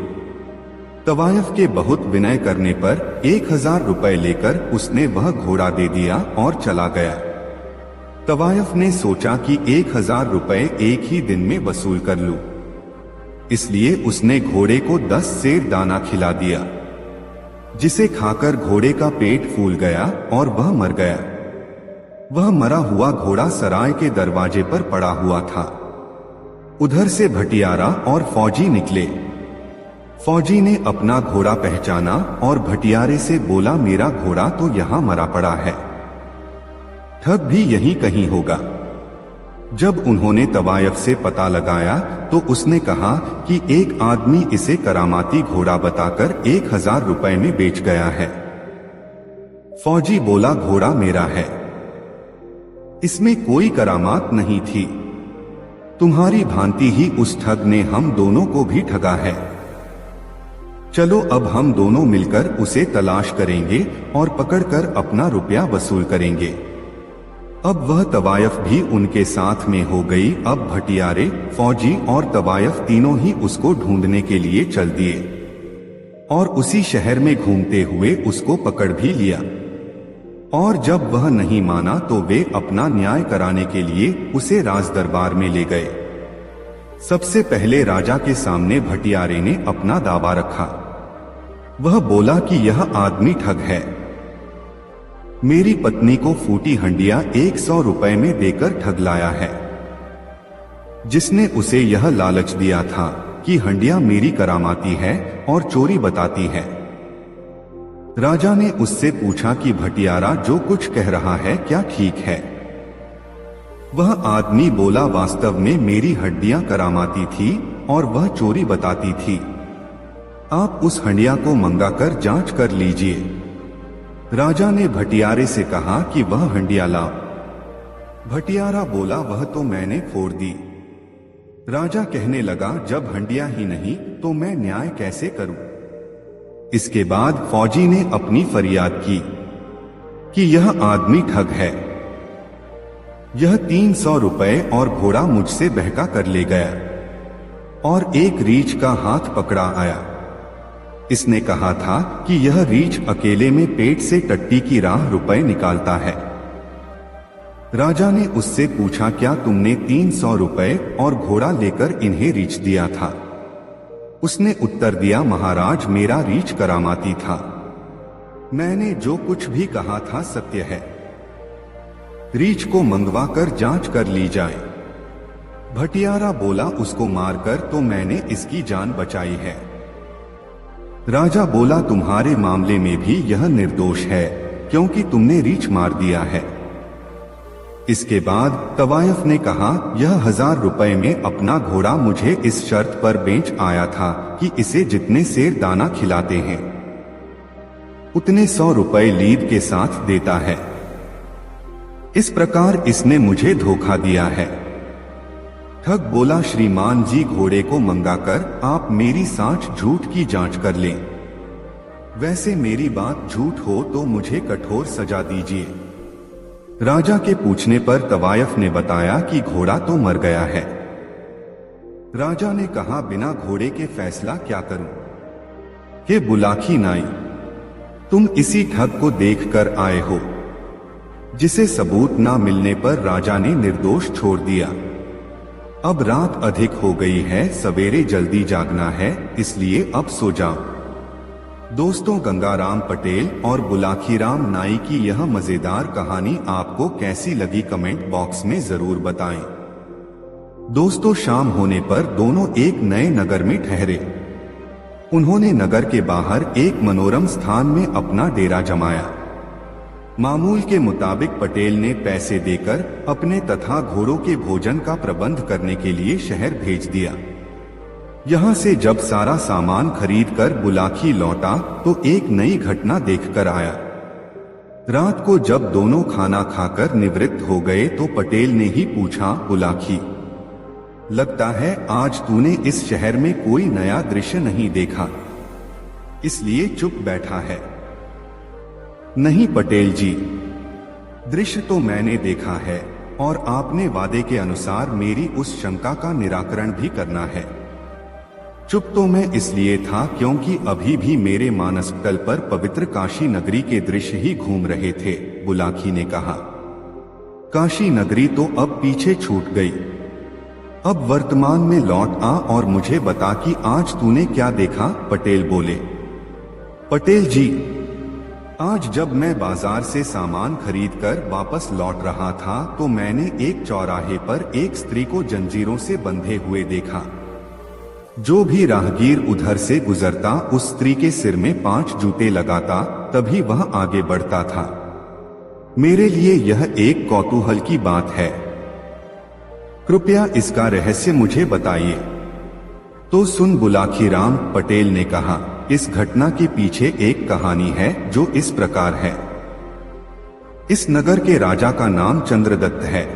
तवायफ के बहुत विनय करने पर 1000 रुपए लेकर उसने वह घोड़ा दे दिया और चला गया। तवायफ ने सोचा कि 1000 रुपए एक ही दिन में वसूल कर लूं, इसलिए उसने घोड़े को 10 सेर दाना खिला दिया, जिसे खाकर घोड़े का पेट फूल गया और वह मर गया। वह मरा हुआ घोड़ा सराय के दरवाजे पर पड़ा हुआ था। उधर से भटियारा और फौजी निकले। फौजी ने अपना घोड़ा पहचाना और भटियारे से बोला, मेरा घोड़ा तो यहाँ मरा पड़ा है, ठग भी यहीं कहीं होगा। जब उन्होंने तवायफ से पता लगाया तो उसने कहा कि एक आदमी इसे करामाती घोड़ा बताकर 1000 रुपए में बेच गया है। फौजी बोला, घोड़ा मेरा है, इसमें कोई करामात नहीं थी। तुम्हारी भांति ही उस ठग ने हम दोनों को भी ठगा है। चलो अब हम दोनों मिलकर उसे तलाश करेंगे और पकड़कर अपना रुपया वसूल करेंगे। अब वह तवायफ भी उनके साथ में हो गई। अब भटियारे, फौजी और तवायफ तीनों ही उसको ढूंढने के लिए चल दिए और उसी शहर में घूमते हुए उसको पकड़ भी लिया। और जब वह नहीं माना तो वे अपना न्याय कराने के लिए उसे राज दरबार में ले गए। सबसे पहले राजा के सामने भटियारे ने अपना दावा रखा। वह बोला कि यह आदमी ठग है। मेरी पत्नी को फूटी हंडिया 100 रुपए में देकर ठग लाया है, जिसने उसे यह लालच दिया था कि हंडिया मेरी करामाती है और चोरी बताती है। राजा ने उससे पूछा कि भटियारा जो कुछ कह रहा है क्या ठीक है? वह आदमी बोला, वास्तव में मेरी हड्डियां करामाती थी और वह चोरी बताती थी। आप उस हंडिया को मंगाकर जांच कर लीजिए। राजा ने भटियारे से कहा कि वह हंडिया लाओ। भटियारा बोला, वह तो मैंने फोड़ दी। राजा कहने लगा, जब हंडिया ही नहीं तो मैं न्याय कैसे करूं? इसके बाद फौजी ने अपनी फरियाद की कि यह आदमी ठग है। यह 300 रुपए और घोड़ा मुझसे बहका कर ले गया और एक रीछ का हाथ पकड़ा आया। इसने कहा था कि यह रीछ अकेले में पेट से टट्टी की राह रुपए निकालता है। राजा ने उससे पूछा, क्या तुमने 300 रुपए और घोड़ा लेकर इन्हें रीछ दिया था? उसने उत्तर दिया, महाराज मेरा रीछ करामाती था, मैंने जो कुछ भी कहा था सत्य है। रीछ को मंगवा कर जांच कर ली जाए। भटियारा बोला, उसको मारकर तो मैंने इसकी जान बचाई है। राजा बोला, तुम्हारे मामले में भी यह निर्दोष है क्योंकि तुमने रीछ मार दिया है। इसके बाद तवायफ ने कहा, यह 1000 रुपए में अपना घोड़ा मुझे इस शर्त पर बेच आया था कि इसे जितने सेर दाना खिलाते हैं उतने 100 रुपए लीद के साथ देता है। इस प्रकार इसने मुझे धोखा दिया है। ठग बोला, श्रीमान जी घोड़े को मंगाकर आप मेरी साँच झूठ की जांच कर लें। वैसे मेरी बात झूठ हो तो मुझे कठोर सजा दीजिए। राजा के पूछने पर तवायफ ने बताया कि घोड़ा तो मर गया है। राजा ने कहा, बिना घोड़े के फैसला क्या करूं? हे बुलाखी नाई, तुम इसी ठग को देखकर आए हो, जिसे सबूत ना मिलने पर राजा ने निर्दोष छोड़ दिया। अब रात अधिक हो गई है, सवेरे जल्दी जागना है, इसलिए अब सो जाओ। दोस्तों, गंगाराम पटेल और बुलाखीराम नाई की यह मजेदार कहानी आपको कैसी लगी कमेंट बॉक्स में जरूर बताएं। दोस्तों, शाम होने पर दोनों एक नए नगर में ठहरे। उन्होंने नगर के बाहर एक मनोरम स्थान में अपना डेरा जमाया। मामूल के मुताबिक पटेल ने पैसे देकर अपने तथा घोड़ों के भोजन का प्रबंध करने के लिए शहर भेज दिया। यहाँ से जब सारा सामान खरीदकर बुलाखी लौटा तो एक नई घटना देखकर आया। रात को जब दोनों खाना खाकर निवृत्त हो गए तो पटेल ने ही पूछा, बुलाखी, लगता है आज तूने इस शहर में कोई नया दृश्य नहीं देखा, इसलिए चुप बैठा है। नहीं पटेल जी, दृश्य तो मैंने देखा है और आपने वादे के अनुसार मेरी उस शंका का निराकरण भी करना है। चुप तो मैं इसलिए था क्योंकि अभी भी मेरे मानसपटल पर पवित्र काशी नगरी के दृश्य ही घूम रहे थे। बुलाकी ने कहा, काशी नगरी तो अब पीछे छूट गई। अब वर्तमान में लौट आ और मुझे बता कि आज तूने क्या देखा। पटेल बोले, पटेल जी, आज जब मैं बाजार से सामान खरीदकर वापस लौट रहा था तो मैंने एक चौराहे पर एक स्त्री को जंजीरों से बंधे हुए देखा। जो भी राहगीर उधर से गुजरता उस स्त्री के सिर में 5 जूते लगाता, तभी वह आगे बढ़ता था। मेरे लिए यह एक कौतूहल की बात है। कृपया इसका रहस्य मुझे बताइए। तो सुन बुलाखीराम, पटेल ने कहा, इस घटना के पीछे एक कहानी है जो इस प्रकार है। इस नगर के राजा का नाम चंद्रदत्त है।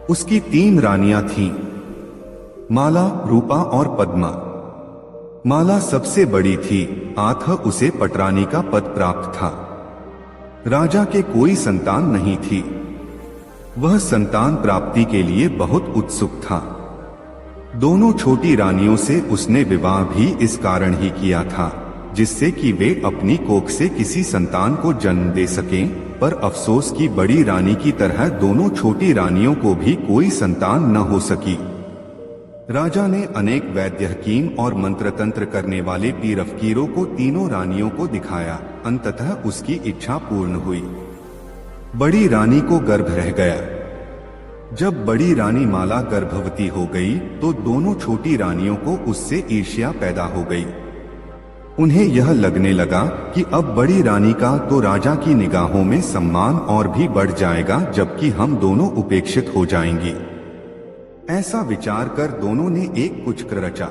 उसकी 3 रानियां थीं, माला, रूपा और पद्मा। माला सबसे बड़ी थी, अतः उसे पटरानी का पद प्राप्त था। राजा के कोई संतान नहीं थी। वह संतान प्राप्ति के लिए बहुत उत्सुक था। दोनों छोटी रानियों से उसने विवाह भी इस कारण ही किया था, जिससे कि वे अपनी कोख से किसी संतान को जन्म दे सकें। पर अफसोस कि बड़ी रानी की तरह दोनों छोटी रानियों को भी कोई संतान न हो सकी। राजा ने अनेक वैद्य, हकीम और मंत्र तंत्र करने वाले पीर फकीरों को तीनों रानियों को दिखाया। अंततः उसकी इच्छा पूर्ण हुई। बड़ी रानी को गर्भ रह गया। जब बड़ी रानी माला गर्भवती हो गई तो दोनों छोटी रानियों को उससे ईर्ष्या पैदा हो गई। उन्हें यह लगने लगा कि अब बड़ी रानी का तो राजा की निगाहों में सम्मान और भी बढ़ जाएगा, जबकि हम दोनों उपेक्षित हो जाएंगी। ऐसा विचार कर दोनों ने एक कुचक्र रचा।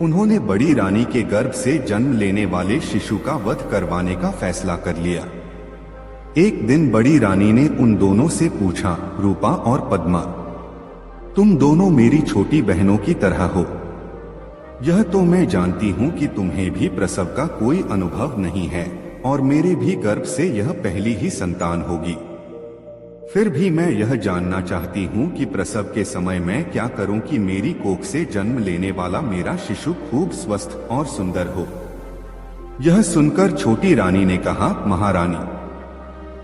उन्होंने बड़ी रानी के गर्भ से जन्म लेने वाले शिशु का वध करवाने का फैसला कर लिया। एक दिन बड़ी रानी ने उन दोनों से पूछा, रूपा और पद्मा, तुम दोनों मेरी छोटी बहनों की तरह हो। यह तो मैं जानती हूं कि तुम्हें भी प्रसव का कोई अनुभव नहीं है और मेरे भी गर्भ से यह पहली ही संतान होगी। फिर भी मैं यह जानना चाहती हूँ कि प्रसव के समय मैं क्या करूँ कि मेरी कोख से जन्म लेने वाला मेरा शिशु खूब स्वस्थ और सुंदर हो। यह सुनकर छोटी रानी ने कहा, महारानी,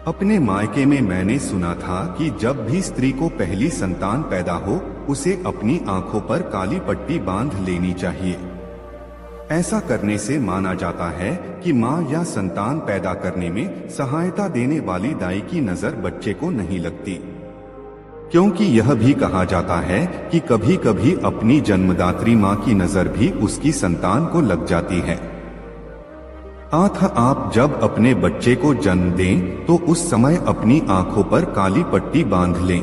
अपने मायके में मैंने सुना था कि जब भी स्त्री को पहली संतान पैदा हो उसे अपनी आंखों पर काली पट्टी बांध लेनी चाहिए। ऐसा करने से माना जाता है कि मां या संतान पैदा करने में सहायता देने वाली दाई की नजर बच्चे को नहीं लगती, क्योंकि यह भी कहा जाता है कि कभी कभी अपनी जन्मदात्री मां की नजर भी उसकी संतान को लग जाती है। अतः आप जब अपने बच्चे को जन्म दें तो उस समय अपनी आंखों पर काली पट्टी बांध लें।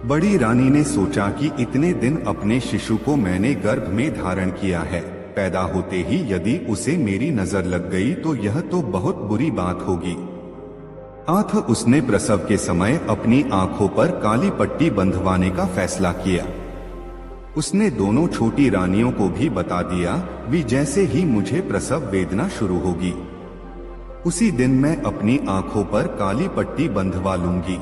बड़ी रानी ने सोचा कि इतने दिन अपने शिशु को मैंने गर्भ में धारण किया है, पैदा होते ही यदि उसे मेरी नजर लग गई तो यह तो बहुत बुरी बात होगी। अतः उसने प्रसव के समय अपनी आंखों पर काली पट्टी बंधवाने का फैसला किया। उसने दोनों छोटी रानियों को भी बता दिया कि जैसे ही मुझे प्रसव वेदना शुरू होगी उसी दिन मैं अपनी आंखों पर काली पट्टी बंधवा लूंगी।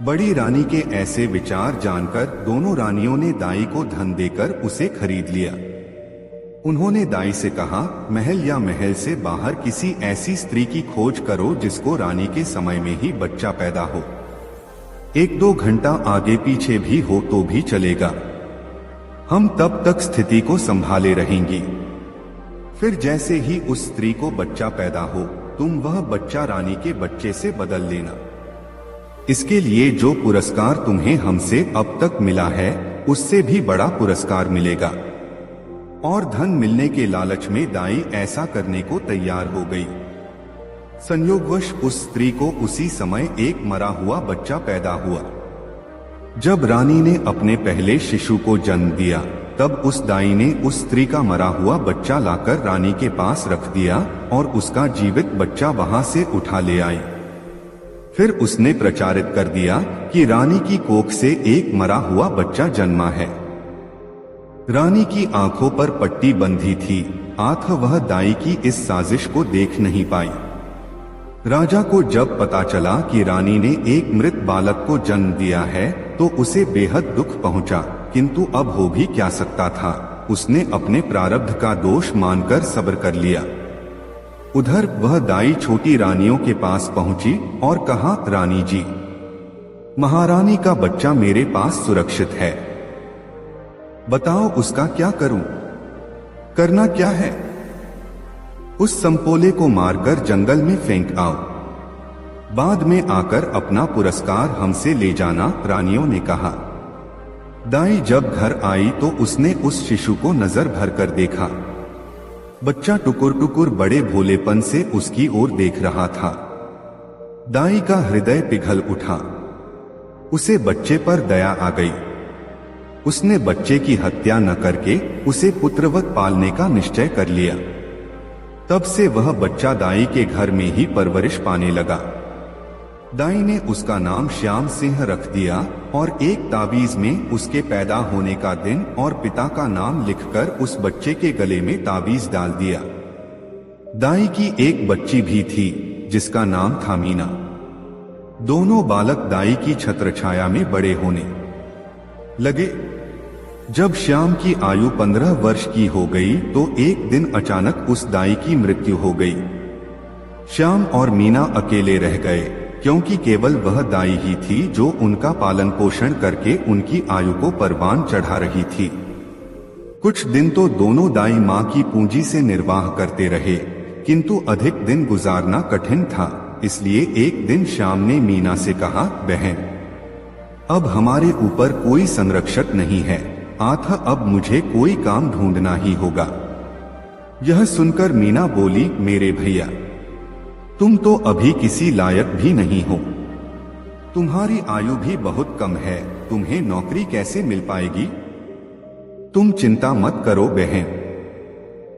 बड़ी रानी के ऐसे विचार जानकर दोनों रानियों ने दाई को धन देकर उसे खरीद लिया। उन्होंने दाई से कहा, महल या महल से बाहर किसी ऐसी स्त्री की खोज करो जिसको रानी के समय में ही बच्चा पैदा हो। 1-2 घंटा आगे पीछे भी हो तो भी चलेगा। हम तब तक स्थिति को संभाले रहेंगी। फिर जैसे ही उस स्त्री को बच्चा पैदा हो तुम वह बच्चा रानी के बच्चे से बदल लेना। इसके लिए जो पुरस्कार तुम्हें हमसे अब तक मिला है उससे भी बड़ा पुरस्कार मिलेगा। और धन मिलने के लालच में दाई ऐसा करने को तैयार हो गई। संयोगवश उस स्त्री को उसी समय एक मरा हुआ बच्चा पैदा हुआ। जब रानी ने अपने पहले शिशु को जन्म दिया तब उस दाई ने उस स्त्री का मरा हुआ बच्चा लाकर रानी के पास रख दिया और उसका जीवित बच्चा वहां से उठा ले आई। फिर उसने प्रचारित कर दिया कि रानी की कोख से एक मरा हुआ बच्चा जन्मा है। रानी की आंखों पर पट्टी बंधी थी, अतः वह दाई की इस साजिश को देख नहीं पाई। राजा को जब पता चला कि रानी ने एक मृत बालक को जन्म दिया है तो उसे बेहद दुख पहुंचा, किंतु अब हो भी क्या सकता था, उसने अपने प्रारब्ध का दोष मानकर सब्र कर लिया। उधर वह दाई छोटी रानियों के पास पहुंची और कहा, रानी जी, महारानी का बच्चा मेरे पास सुरक्षित है, बताओ उसका क्या करूं? करना क्या है? उस संपोले को मारकर जंगल में फेंक आओ, बाद में आकर अपना पुरस्कार हमसे ले जाना, रानियों ने कहा। दाई जब घर आई तो उसने उस शिशु को नजर भर कर देखा। बच्चा टुकुर टुकुर बड़े भोलेपन से उसकी ओर देख रहा था। दाई का हृदय पिघल उठा, उसे बच्चे पर दया आ गई। उसने बच्चे की हत्या न करके उसे पुत्रवत पालने का निश्चय कर लिया। तब से वह बच्चा दाई के घर में ही परवरिश पाने लगा। दाई ने उसका नाम श्याम सिंह रख दिया और एक ताबीज में उसके पैदा होने का दिन और पिता का नाम लिखकर उस बच्चे के गले में ताबीज डाल दिया। दाई की एक बच्ची भी थी जिसका नाम था मीना। दोनों बालक दाई की छत्रछाया में बड़े होने लगे। जब श्याम की आयु 15 वर्ष की हो गई तो एक दिन अचानक उस दाई की मृत्यु हो गई। श्याम और मीना अकेले रह गए, क्योंकि केवल वह दाई ही थी जो उनका पालन पोषण करके उनकी आयु को परवान चढ़ा रही थी। कुछ दिन तो दोनों दाई माँ की पूंजी से निर्वाह करते रहे, किंतु अधिक दिन गुजारना कठिन था। इसलिए एक दिन श्याम ने मीना से कहा, बहन, अब हमारे ऊपर कोई संरक्षक नहीं है, अतः अब मुझे कोई काम ढूंढना ही होगा। यह सुनकर मीना बोली, मेरे भैया, तुम तो अभी किसी लायक भी नहीं हो, तुम्हारी आयु भी बहुत कम है, तुम्हें नौकरी कैसे मिल पाएगी? तुम चिंता मत करो बहन।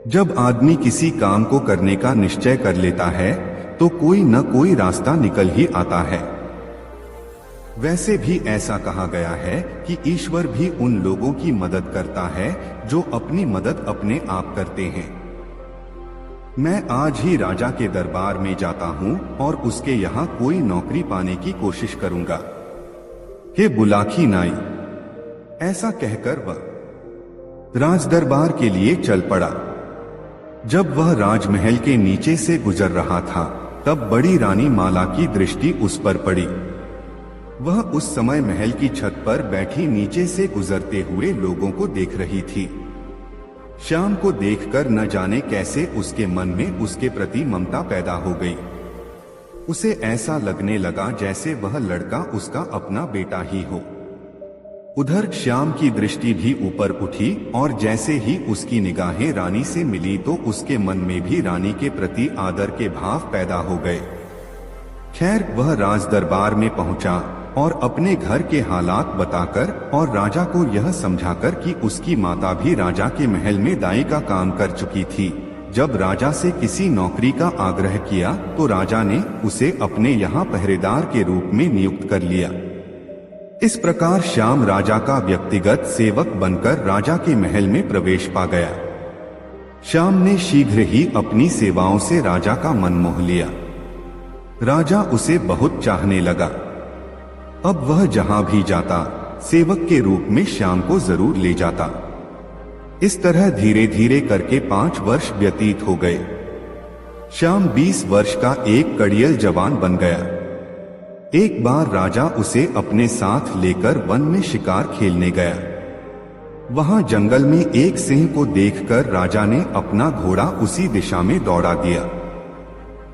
जब आदमी किसी काम को करने का निश्चय कर लेता है तो कोई न कोई रास्ता निकल ही आता है। वैसे भी ऐसा कहा गया है कि ईश्वर भी उन लोगों की मदद करता है जो अपनी मदद अपने आप करते हैं। मैं आज ही राजा के दरबार में जाता हूँ और उसके यहाँ कोई नौकरी पाने की कोशिश करूंगा। हे बुलाखी नाई, ऐसा कहकर वह राज दरबार के लिए चल पड़ा। जब वह राजमहल के नीचे से गुजर रहा था तब बड़ी रानी माला की दृष्टि उस पर पड़ी। वह उस समय महल की छत पर बैठी नीचे से गुजरते हुए लोगों को देख रही थी। श्याम को देखकर न जाने कैसे उसके मन में उसके प्रति ममता पैदा हो गई। उसे ऐसा लगने लगा जैसे वह लड़का उसका अपना बेटा ही हो। उधर श्याम की दृष्टि भी ऊपर उठी और जैसे ही उसकी निगाहें रानी से मिली तो उसके मन में भी रानी के प्रति आदर के भाव पैदा हो गए। खैर, वह राज दरबार में पहुंचा और अपने घर के हालात बताकर और राजा को यह समझाकर कि उसकी माता भी राजा के महल में दाई का काम कर चुकी थी। जब राजा से किसी नौकरी का आग्रह किया तो राजा ने उसे अपने यहाँ पहरेदार के रूप में नियुक्त कर लिया। इस प्रकार श्याम राजा का व्यक्तिगत सेवक बनकर राजा के महल में प्रवेश पा गया। श्याम ने शीघ्र ही अपनी सेवाओं से राजा का मन मोह लिया। राजा उसे बहुत चाहने लगा। अब वह जहां भी जाता सेवक के रूप में श्याम को जरूर ले जाता। इस तरह धीरे धीरे करके 5 वर्ष व्यतीत हो गए। श्याम 20 वर्ष का एक कड़ियल जवान बन गया। एक बार राजा उसे अपने साथ लेकर वन में शिकार खेलने गया। वहां जंगल में एक सिंह को देखकर राजा ने अपना घोड़ा उसी दिशा में दौड़ा दिया।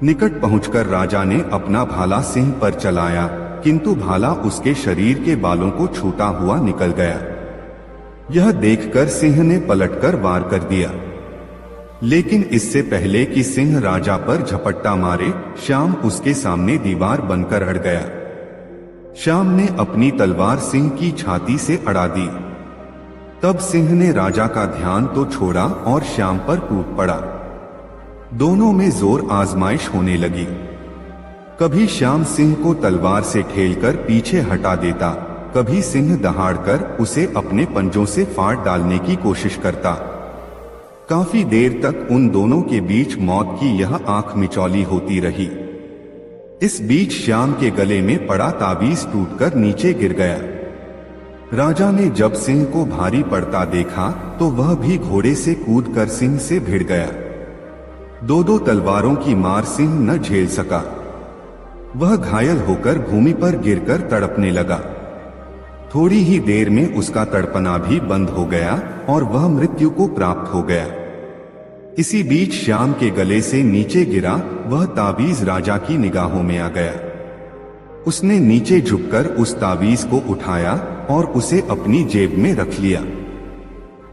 निकट पहुंचकर राजा ने अपना भाला सिंह पर चलाया, किंतु भाला उसके शरीर के बालों को छूता हुआ निकल गया। यह देखकर सिंह ने पलटकर वार कर दिया, लेकिन इससे पहले कि सिंह राजा पर झपट्टा मारे, श्याम उसके सामने दीवार बनकर अड़ गया। श्याम ने अपनी तलवार सिंह की छाती से अड़ा दी। तब सिंह ने राजा का ध्यान तो छोड़ा और श्याम पर टूट पड़ा। दोनों में जोर आजमाइश होने लगी। कभी श्याम सिंह को तलवार से ठेलकर पीछे हटा देता, कभी सिंह दहाड़कर उसे अपने पंजों से फाड़ डालने की कोशिश करता। काफी देर तक उन दोनों के बीच मौत की यह आंख मिचौली होती रही। इस बीच श्याम के गले में पड़ा ताबीज टूटकर नीचे गिर गया। राजा ने जब सिंह को भारी पड़ता देखा तो वह भी घोड़े से कूदकर सिंह से भिड़ गया। दो दो तलवारों की मार सिंह न झेल सका। वह घायल होकर भूमि पर गिरकर तड़पने लगा। थोड़ी ही देर में उसका तड़पना भी बंद हो गया और वह मृत्यु को प्राप्त हो गया। इसी बीच श्याम के गले से नीचे गिरा वह ताबीज राजा की निगाहों में आ गया। उसने नीचे झुककर उस ताबीज को उठाया और उसे अपनी जेब में रख लिया।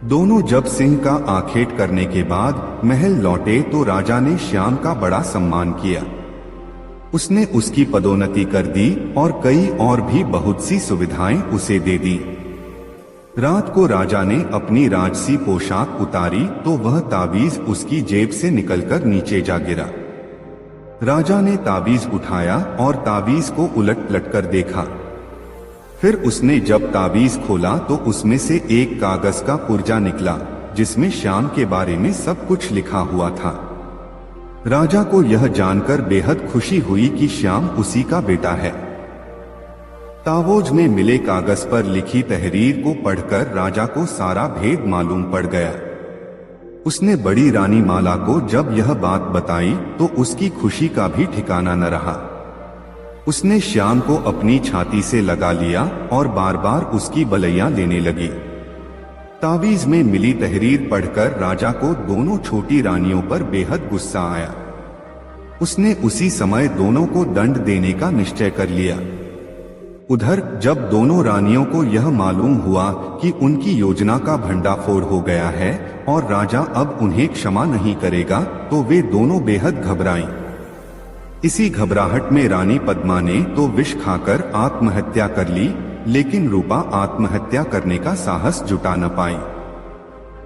दोनों जब सिंह का आखेट करने के बाद महल लौटे तो राजा ने श्याम का बड़ा सम्मान किया। उसने उसकी पदोन्नति कर दी और कई और भी बहुत सी सुविधाएं उसे दे दी। रात को राजा ने अपनी राजसी पोशाक उतारी तो वह ताबीज उसकी जेब से निकलकर नीचे जा गिरा। राजा ने ताबीज उठाया और ताबीज को उलट पलट कर देखा। फिर उसने जब ताबीज खोला तो उसमें से एक कागज का पुर्जा निकला जिसमें श्याम के बारे में सब कुछ लिखा हुआ था। राजा को यह जानकर बेहद खुशी हुई कि श्याम उसी का बेटा है। तावोज में मिले कागज पर लिखी तहरीर को पढ़कर राजा को सारा भेद मालूम पड़ गया। उसने बड़ी रानी माला को जब यह बात बताई तो उसकी खुशी का भी ठिकाना न रहा। उसने श्याम को अपनी छाती से लगा लिया और बार बार उसकी बलैया लेने लगी। तावीज में मिली तहरीर पढ़कर राजा को दोनों छोटी रानियों पर बेहद गुस्सा आया। उसने उसी समय दोनों को दंड देने का निश्चय कर लिया। उधर जब दोनों रानियों को यह मालूम हुआ कि उनकी योजना का भंडाफोड़ हो गया है और राजा अब उन्हें क्षमा नहीं करेगा तो वे दोनों बेहद घबराईं। इसी घबराहट में रानी पद्मा ने तो विष खाकर आत्महत्या कर ली, लेकिन रूपा आत्महत्या करने का साहस जुटा न पाई।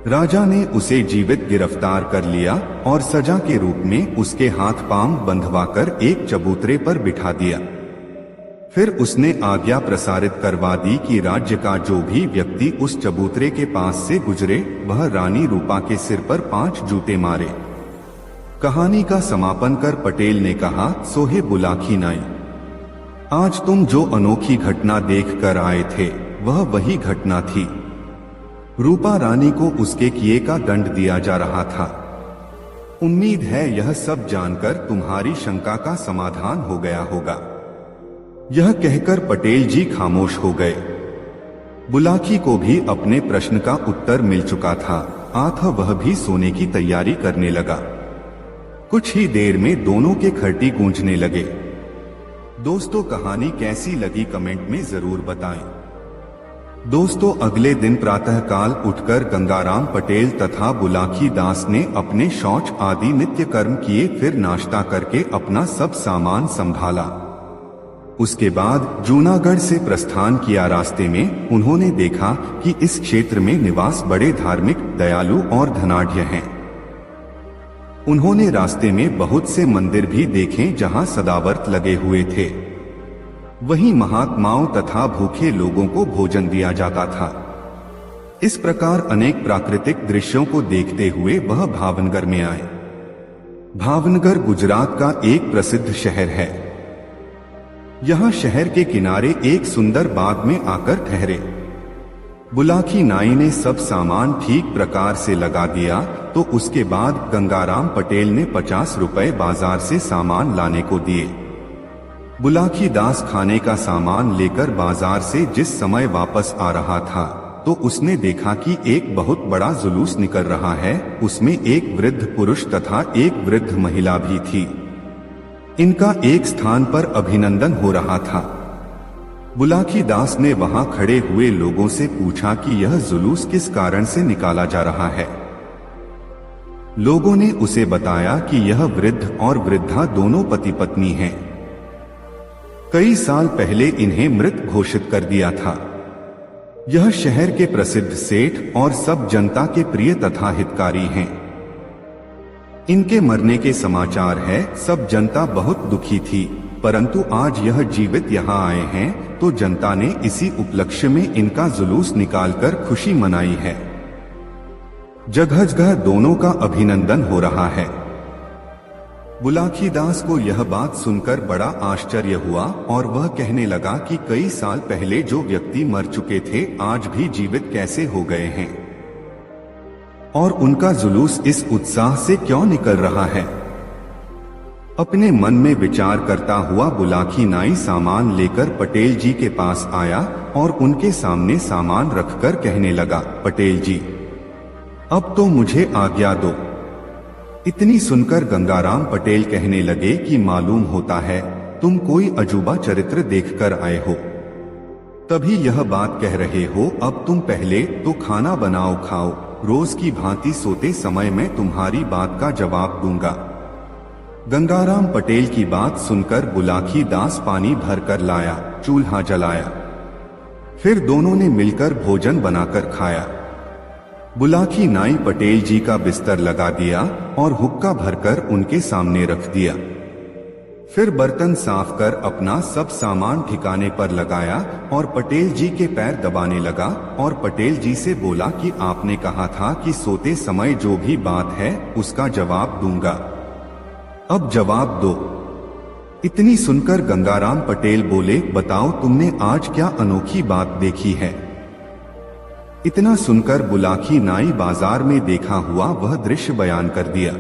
राजा ने उसे जीवित गिरफ्तार कर लिया और सजा के रूप में उसके हाथ पांव बंधवाकर एक चबूतरे पर बिठा दिया। फिर उसने आज्ञा प्रसारित करवा दी कि राज्य का जो भी व्यक्ति उस चबूतरे के पास से गुजरे वह रानी रूपा के सिर पर 5 जूते मारे। कहानी का समापन कर पटेल ने कहा, सोहे बुलाखी नाई, आज तुम जो अनोखी घटना देख कर आए थे वह वही घटना थी। रूपा रानी को उसके किए का दंड दिया जा रहा था। उम्मीद है यह सब जानकर तुम्हारी शंका का समाधान हो गया होगा। यह कहकर पटेल जी खामोश हो गए। बुलाकी को भी अपने प्रश्न का उत्तर मिल चुका था, अतः वह भी सोने की तैयारी करने लगा। कुछ ही देर में दोनों के खर्टी गूंजने लगे। दोस्तों, कहानी कैसी लगी कमेंट में जरूर बताएं। दोस्तों, अगले दिन प्रातःकाल उठकर गंगाराम पटेल तथा बुलाकी दास ने अपने शौच आदि नित्य कर्म किए, फिर नाश्ता करके अपना सब सामान संभाला। उसके बाद जूनागढ़ से प्रस्थान किया। रास्ते में उन्होंने देखा कि इस क्षेत्र में निवास बड़े धार्मिक, दयालु और धनाढ्य हैं। उन्होंने रास्ते में बहुत से मंदिर भी देखे जहां सदावर्त लगे हुए थे। वहीं महात्माओं तथा भूखे लोगों को भोजन दिया जाता था। इस प्रकार अनेक प्राकृतिक दृश्यों को देखते हुए वह भावनगर में आए। भावनगर गुजरात का एक प्रसिद्ध शहर है। यहाँ शहर के किनारे एक सुंदर बाग में आकर ठहरे। बुलाकी नाई ने सब सामान ठीक प्रकार से लगा दिया तो उसके बाद गंगाराम पटेल ने 50 रुपए बाजार से सामान लाने को दिए। बुलाकी दास खाने का सामान लेकर बाजार से जिस समय वापस आ रहा था तो उसने देखा कि एक बहुत बड़ा जुलूस निकल रहा है। उसमें एक वृद्ध पुरुष तथा एक वृद्ध महिला भी थी। इनका एक स्थान पर अभिनंदन हो रहा था। बुलाकी दास ने वहां खड़े हुए लोगों से पूछा कि यह जुलूस किस कारण से निकाला जा रहा है। लोगों ने उसे बताया कि यह वृद्ध और वृद्धा दोनों पति पत्नी हैं। कई साल पहले इन्हें मृत घोषित कर दिया था। यह शहर के प्रसिद्ध सेठ और सब जनता के प्रिय तथा हितकारी हैं। इनके मरने के समाचार है। सब जनता बहुत दुखी थी, परंतु आज यह जीवित यहाँ आए हैं तो जनता ने इसी उपलक्ष्य में इनका जुलूस निकालकर खुशी मनाई है। जगह जगह दोनों का अभिनंदन हो रहा है। बुलाखीदास को यह बात सुनकर बड़ा आश्चर्य हुआ और वह कहने लगा कि कई साल पहले जो व्यक्ति मर चुके थे आज भी जीवित कैसे हो गए हैं और उनका जुलूस इस उत्साह से क्यों निकल रहा है। अपने मन में विचार करता हुआ बुलाखी नाई सामान लेकर पटेल जी के पास आया और उनके सामने सामान रखकर कहने लगा, पटेल जी अब तो मुझे आज्ञा दो। इतनी सुनकर गंगाराम पटेल कहने लगे कि मालूम होता है तुम कोई अजूबा चरित्र देखकर आए हो, तभी यह बात कह रहे हो। अब तुम पहले तो खाना बनाओ खाओ, रोज की भांति सोते समय मैं तुम्हारी बात का जवाब दूंगा। गंगाराम पटेल की बात सुनकर बुलाखी दास पानी भरकर लाया, चूल्हा जलाया, फिर दोनों ने मिलकर भोजन बनाकर खाया। बुलाखी नाई पटेल जी का बिस्तर लगा दिया और हुक्का भरकर उनके सामने रख दिया। फिर बर्तन साफ कर अपना सब सामान ठिकाने पर लगाया और पटेल जी के पैर दबाने लगा और पटेल जी से बोला कि आपने कहा था कि सोते समय जो भी बात है उसका जवाब दूंगा, अब जवाब दो। इतनी सुनकर गंगाराम पटेल बोले, बताओ तुमने आज क्या अनोखी बात देखी है। इतना सुनकर बुलाखी नाई बाजार में देखा हुआ वह दृश्य बयान कर दिया।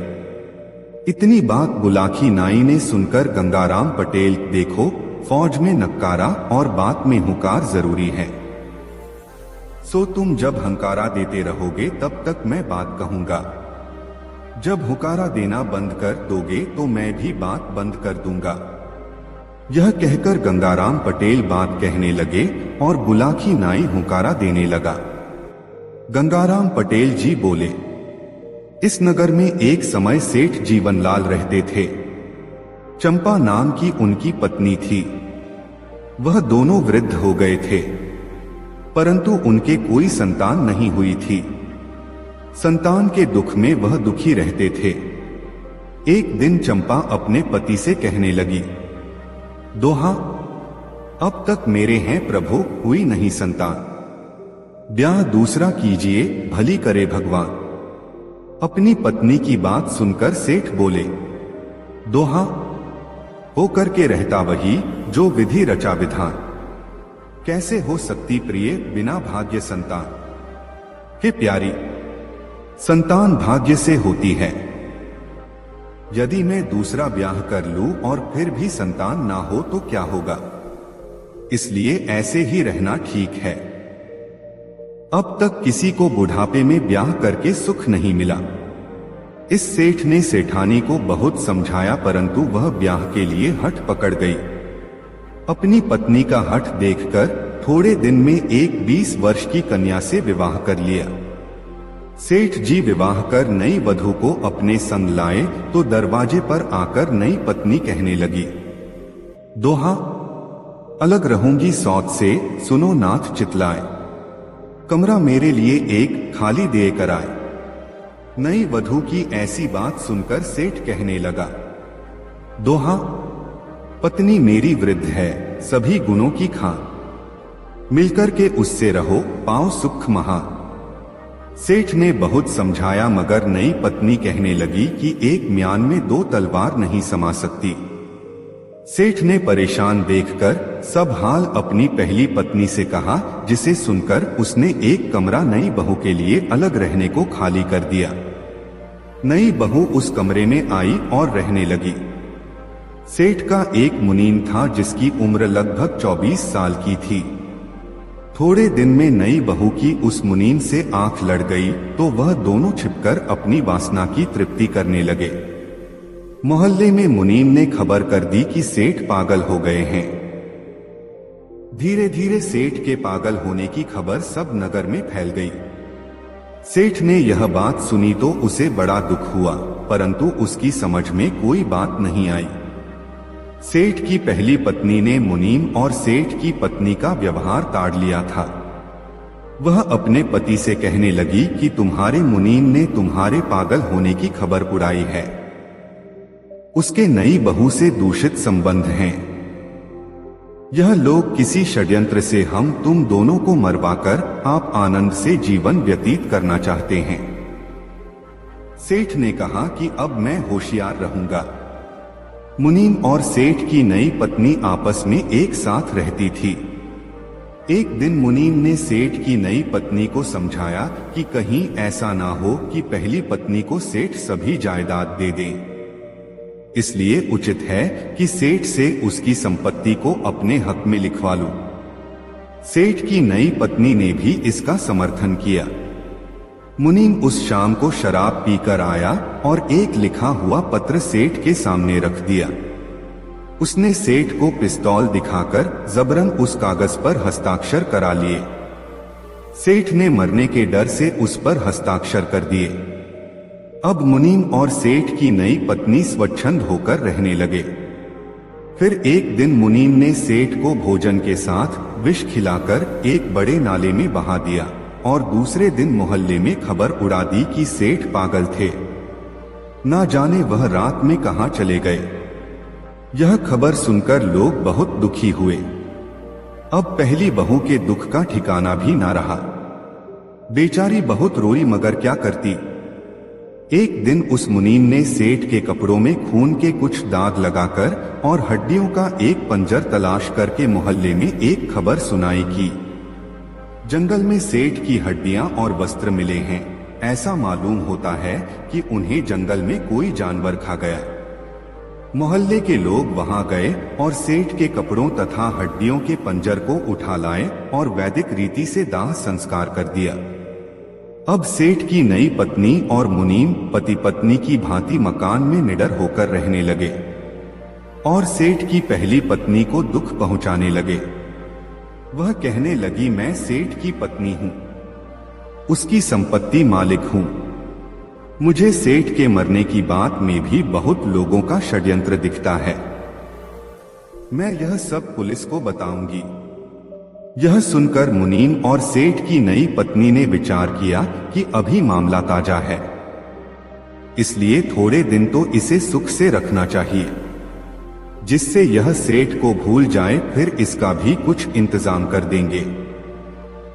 इतनी बात बुलाखी नाई ने सुनकर गंगाराम पटेल, देखो फौज में नक्कारा और बात में हुकार जरूरी है, सो तुम जब हंकारा देते रहोगे तब तक मैं बात कहूंगा, जब हुकारा देना बंद कर दोगे तो मैं भी बात बंद कर दूंगा। यह कहकर गंगाराम पटेल बात कहने लगे और बुलाखी नाई हुकारा देने लगा। गंगाराम पटेल जी बोले, इस नगर में एक समय सेठ जीवनलाल रहते थे। चंपा नाम की उनकी पत्नी थी। वह दोनों वृद्ध हो गए थे, परंतु उनके कोई संतान नहीं हुई थी। संतान के दुख में वह दुखी रहते थे। एक दिन चंपा अपने पति से कहने लगी, दोहा अब तक मेरे हैं प्रभु, हुई नहीं संतान, ब्याह दूसरा कीजिए भली करे भगवान। अपनी पत्नी की बात सुनकर सेठ बोले, दोहा हो करके रहता वही जो विधि रचा विधान, कैसे हो सकती प्रिय बिना भाग्य संतान। हे प्यारी, संतान भाग्य से होती है। यदि मैं दूसरा ब्याह कर लूं और फिर भी संतान ना हो तो क्या होगा, इसलिए ऐसे ही रहना ठीक है। अब तक किसी को बुढ़ापे में ब्याह करके सुख नहीं मिला। इस सेठ ने सेठानी को बहुत समझाया परंतु वह ब्याह के लिए हठ पकड़ गई। अपनी पत्नी का हठ देखकर थोड़े दिन में एक 20 वर्ष की कन्या से विवाह कर लिया। सेठ जी विवाह कर नई वधू को अपने संग लाए तो दरवाजे पर आकर नई पत्नी कहने लगी, दोहा अलग रहूंगी सौत से, सुनो नाथ चितलाए, कमरा मेरे लिए एक खाली दे कर आए। नई वधू की ऐसी बात सुनकर सेठ कहने लगा, दोहा पत्नी मेरी वृद्ध है, सभी गुणों की खान, मिलकर के उससे रहो पाओ सुख महान। सेठ ने बहुत समझाया मगर नई पत्नी कहने लगी कि एक म्यान में 2 तलवार नहीं समा सकती। सेठ ने परेशान देखकर सब हाल अपनी पहली पत्नी से कहा, जिसे सुनकर उसने एक कमरा नई बहू के लिए अलग रहने को खाली कर दिया। नई बहू उस कमरे में आई और रहने लगी। सेठ का एक मुनीम था जिसकी उम्र लगभग 24 साल की थी। थोड़े दिन में नई बहू की उस मुनीम से आंख लड़ गई तो वह दोनों छिपकर अपनी वासना की तृप्ति करने लगे। मोहल्ले में मुनीम ने खबर कर दी कि सेठ पागल हो गए हैं। धीरे धीरे सेठ के पागल होने की खबर सब नगर में फैल गई। सेठ ने यह बात सुनी तो उसे बड़ा दुख हुआ, परंतु उसकी समझ में कोई बात नहीं आई। सेठ की पहली पत्नी ने मुनीम और सेठ की पत्नी का व्यवहार ताड़ लिया था। वह अपने पति से कहने लगी कि तुम्हारे मुनीम ने तुम्हारे पागल होने की खबर उड़ाई है, उसके नई बहू से दूषित संबंध हैं। यह लोग किसी षड्यंत्र से हम तुम दोनों को मरवाकर आप आनंद से जीवन व्यतीत करना चाहते हैं। सेठ ने कहा कि अब मैं होशियार रहूंगा। मुनीम और सेठ की नई पत्नी आपस में एक साथ रहती थी। एक दिन मुनीम ने सेठ की नई पत्नी को समझाया कि कहीं ऐसा ना हो कि पहली पत्नी को सेठ सभी जायदाद दे दे। इसलिए उचित है कि सेठ से उसकी संपत्ति को अपने हक में लिखवा लूं। सेठ की नई पत्नी ने भी इसका समर्थन किया। मुनीम उस शाम को शराब पीकर आया और एक लिखा हुआ पत्र सेठ के सामने रख दिया। उसने सेठ को पिस्तौल दिखाकर जबरन उस कागज पर हस्ताक्षर करा लिए। सेठ ने मरने के डर से उस पर हस्ताक्षर कर दिए। अब मुनीम और सेठ की नई पत्नी स्वच्छंद होकर रहने लगे। फिर एक दिन मुनीम ने सेठ को भोजन के साथ विष खिलाकर एक बड़े नाले में बहा दिया और दूसरे दिन मोहल्ले में खबर उड़ा दी कि सेठ पागल थे। ना जाने वह रात में कहां चले गए। यह खबर सुनकर लोग बहुत दुखी हुए। अब पहली बहू के दुख का ठिकाना भी ना रहा। बेचारी बहुत रोई, मगर क्या करती। एक दिन उस मुनीम ने सेठ के कपड़ों में खून के कुछ दाग लगाकर और हड्डियों का एक पंजर तलाश करके मोहल्ले में एक खबर सुनाई कि जंगल में सेठ की हड्डियां और वस्त्र मिले हैं। ऐसा मालूम होता है कि उन्हें जंगल में कोई जानवर खा गया। मोहल्ले के लोग वहां गए और सेठ के कपड़ों तथा हड्डियों के पंजर को उठा लाए और वैदिक रीति से दाह संस्कार कर दिया। अब सेठ की नई पत्नी और मुनीम पति पत्नी की भांति मकान में निडर होकर रहने लगे और सेठ की पहली पत्नी को दुख पहुंचाने लगे। वह कहने लगी, मैं सेठ की पत्नी हूं, उसकी संपत्ति मालिक हूं। मुझे सेठ के मरने की बात में भी बहुत लोगों का षड्यंत्र दिखता है। मैं यह सब पुलिस को बताऊंगी। यह सुनकर मुनीम और सेठ की नई पत्नी ने विचार किया कि अभी मामला ताजा है, इसलिए थोड़े दिन तो इसे सुख से रखना चाहिए, जिससे यह सेठ को भूल जाए, फिर इसका भी कुछ इंतजाम कर देंगे।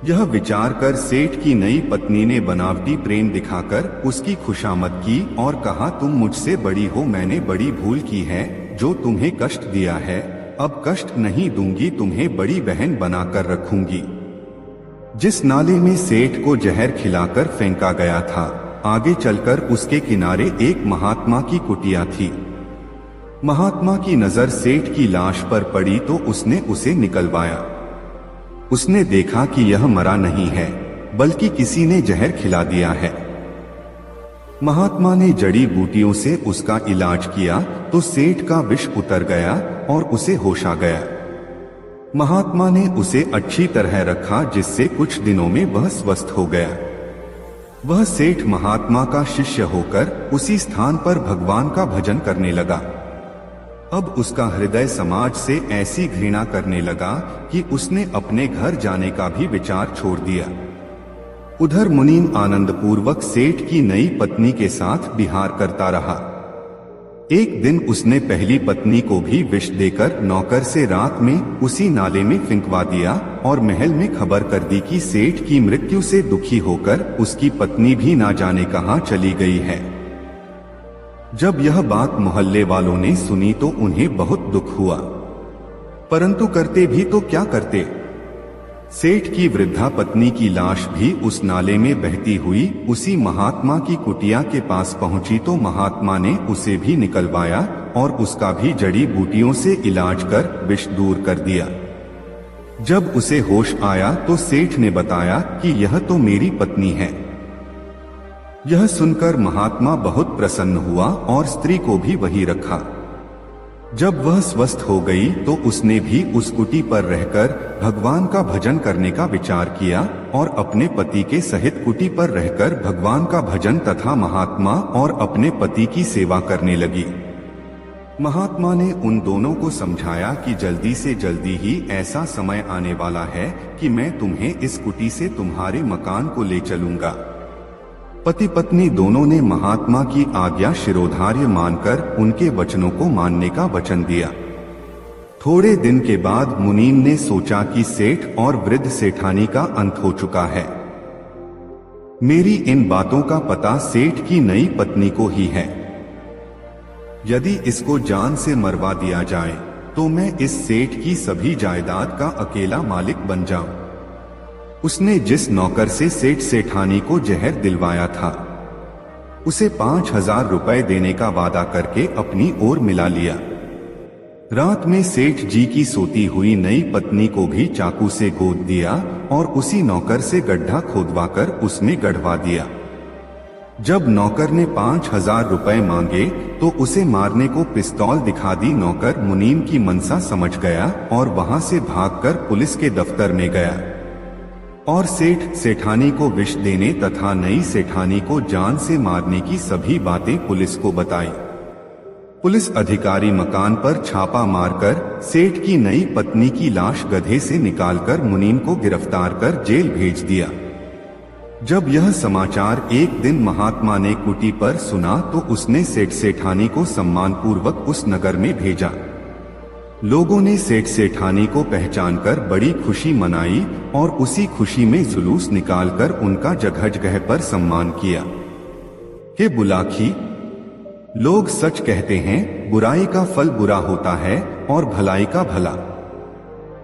यह विचार कर सेठ की नई पत्नी ने बनावटी प्रेम दिखाकर उसकी खुशामद की और कहा, तुम मुझसे बड़ी हो, मैंने बड़ी भूल की है, जो तुम्हें कष्ट दिया है अब कष्ट नहीं दूंगी, तुम्हें बड़ी बहन बनाकर रखूंगी। जिस नाले में सेठ को जहर खिलाकर फेंका गया था, आगे चलकर उसके किनारे एक महात्मा की कुटिया थी। महात्मा की नजर सेठ की लाश पर पड़ी तो उसने उसे निकलवाया। उसने देखा कि यह मरा नहीं है, बल्कि किसी ने जहर खिला दिया है। महात्मा ने जड़ी बूटियों से उसका इलाज किया तो सेठ का विष उतर गया और उसे होश आ गया। महात्मा ने उसे अच्छी तरह रखा, जिससे कुछ दिनों में वह स्वस्थ हो गया। वह सेठ महात्मा का शिष्य होकर उसी स्थान पर भगवान का भजन करने लगा। अब उसका हृदय समाज से ऐसी घृणा करने लगा कि उसने अपने घर जाने का भी विचार छोड़ दिया। उधर मुनीम आनंद पूर्वक सेठ की नई पत्नी के साथ विहार करता रहा। एक दिन उसने पहली पत्नी को भी विष देकर नौकर से रात में उसी नाले में फिंकवा दिया और महल में खबर कर दी कि सेठ की मृत्यु से दुखी होकर उसकी पत्नी भी ना जाने कहां चली गई है। जब यह बात मोहल्ले वालों ने सुनी तो उन्हें बहुत दुख हुआ, परंतु करते भी तो क्या करते। सेठ की वृद्धा पत्नी की लाश भी उस नाले में बहती हुई उसी महात्मा की कुटिया के पास पहुंची तो महात्मा ने उसे भी निकलवाया और उसका भी जड़ी बूटियों से इलाज कर विष दूर कर दिया। जब उसे होश आया तो सेठ ने बताया कि यह तो मेरी पत्नी है। यह सुनकर महात्मा बहुत प्रसन्न हुआ और स्त्री को भी वही रखा। जब वह स्वस्थ हो गई तो उसने भी उस कुटी पर रहकर भगवान का भजन करने का विचार किया और अपने पति के सहित कुटी पर रहकर भगवान का भजन तथा महात्मा और अपने पति की सेवा करने लगी। महात्मा ने उन दोनों को समझाया कि जल्दी से जल्दी ही ऐसा समय आने वाला है कि मैं तुम्हें इस कुटी से तुम्हारे मकान को ले चलूंगा। पति पत्नी दोनों ने महात्मा की आज्ञा शिरोधार्य मानकर उनके वचनों को मानने का वचन दिया। थोड़े दिन के बाद मुनीम ने सोचा कि सेठ और वृद्ध सेठानी का अंत हो चुका है। मेरी इन बातों का पता सेठ की नई पत्नी को ही है। यदि इसको जान से मरवा दिया जाए तो मैं इस सेठ की सभी जायदाद का अकेला मालिक बन जाऊं। उसने जिस नौकर से सेठ सेठानी को जहर दिलवाया था उसे 5,000 रुपए देने का वादा करके अपनी ओर मिला लिया। रात में सेठ जी की सोती हुई नई पत्नी को भी चाकू से गोद दिया और उसी नौकर से गड्ढा खोदवाकर उसमें गढ़वा दिया। जब नौकर ने 5,000 रुपए मांगे तो उसे मारने को पिस्तौल दिखा दी। नौकर मुनीम की मनसा समझ गया और वहां से भागकर पुलिस के दफ्तर में गया और सेठ सेठानी को विष देने तथा नई सेठानी को जान से मारने की सभी बातें पुलिस को बताई। पुलिस अधिकारी मकान पर छापा मारकर सेठ की नई पत्नी की लाश गधे से निकालकर मुनीम को गिरफ्तार कर जेल भेज दिया। जब यह समाचार एक दिन महात्मा ने कुटी पर सुना तो उसने सेठ सेठानी को सम्मानपूर्वक उस नगर में भेजा। लोगों ने सेठ सेठानी को पहचानकर बड़ी खुशी मनाई और उसी खुशी में जुलूस निकालकर उनका जगह जगह पर सम्मान किया। हे बुलाखी, लोग सच कहते हैं, बुराई का फल बुरा होता है और भलाई का भला।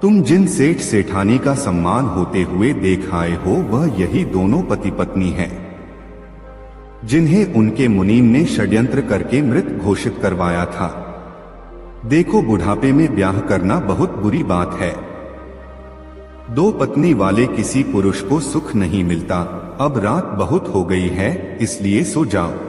तुम जिन सेठ सेठानी का सम्मान होते हुए देख आए हो वह यही दोनों पति पत्नी हैं, जिन्हें उनके मुनीम ने षड्यंत्र करके मृत घोषित करवाया था। देखो, बुढ़ापे में ब्याह करना बहुत बुरी बात है। 2 पत्नी वाले किसी पुरुष को सुख नहीं मिलता। अब रात बहुत हो गई है, इसलिए सो जाओ।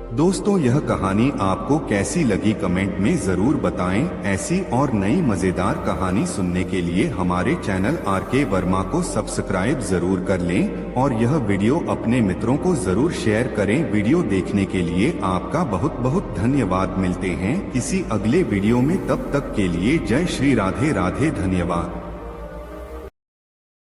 दोस्तों, यह कहानी आपको कैसी लगी कमेंट में जरूर बताएं। ऐसी और नई मजेदार कहानी सुनने के लिए हमारे चैनल RK वर्मा को सब्सक्राइब जरूर कर लें और यह वीडियो अपने मित्रों को जरूर शेयर करें। वीडियो देखने के लिए आपका बहुत बहुत धन्यवाद। मिलते हैं किसी अगले वीडियो में, तब तक के लिए जय श्री राधे राधे। धन्यवाद।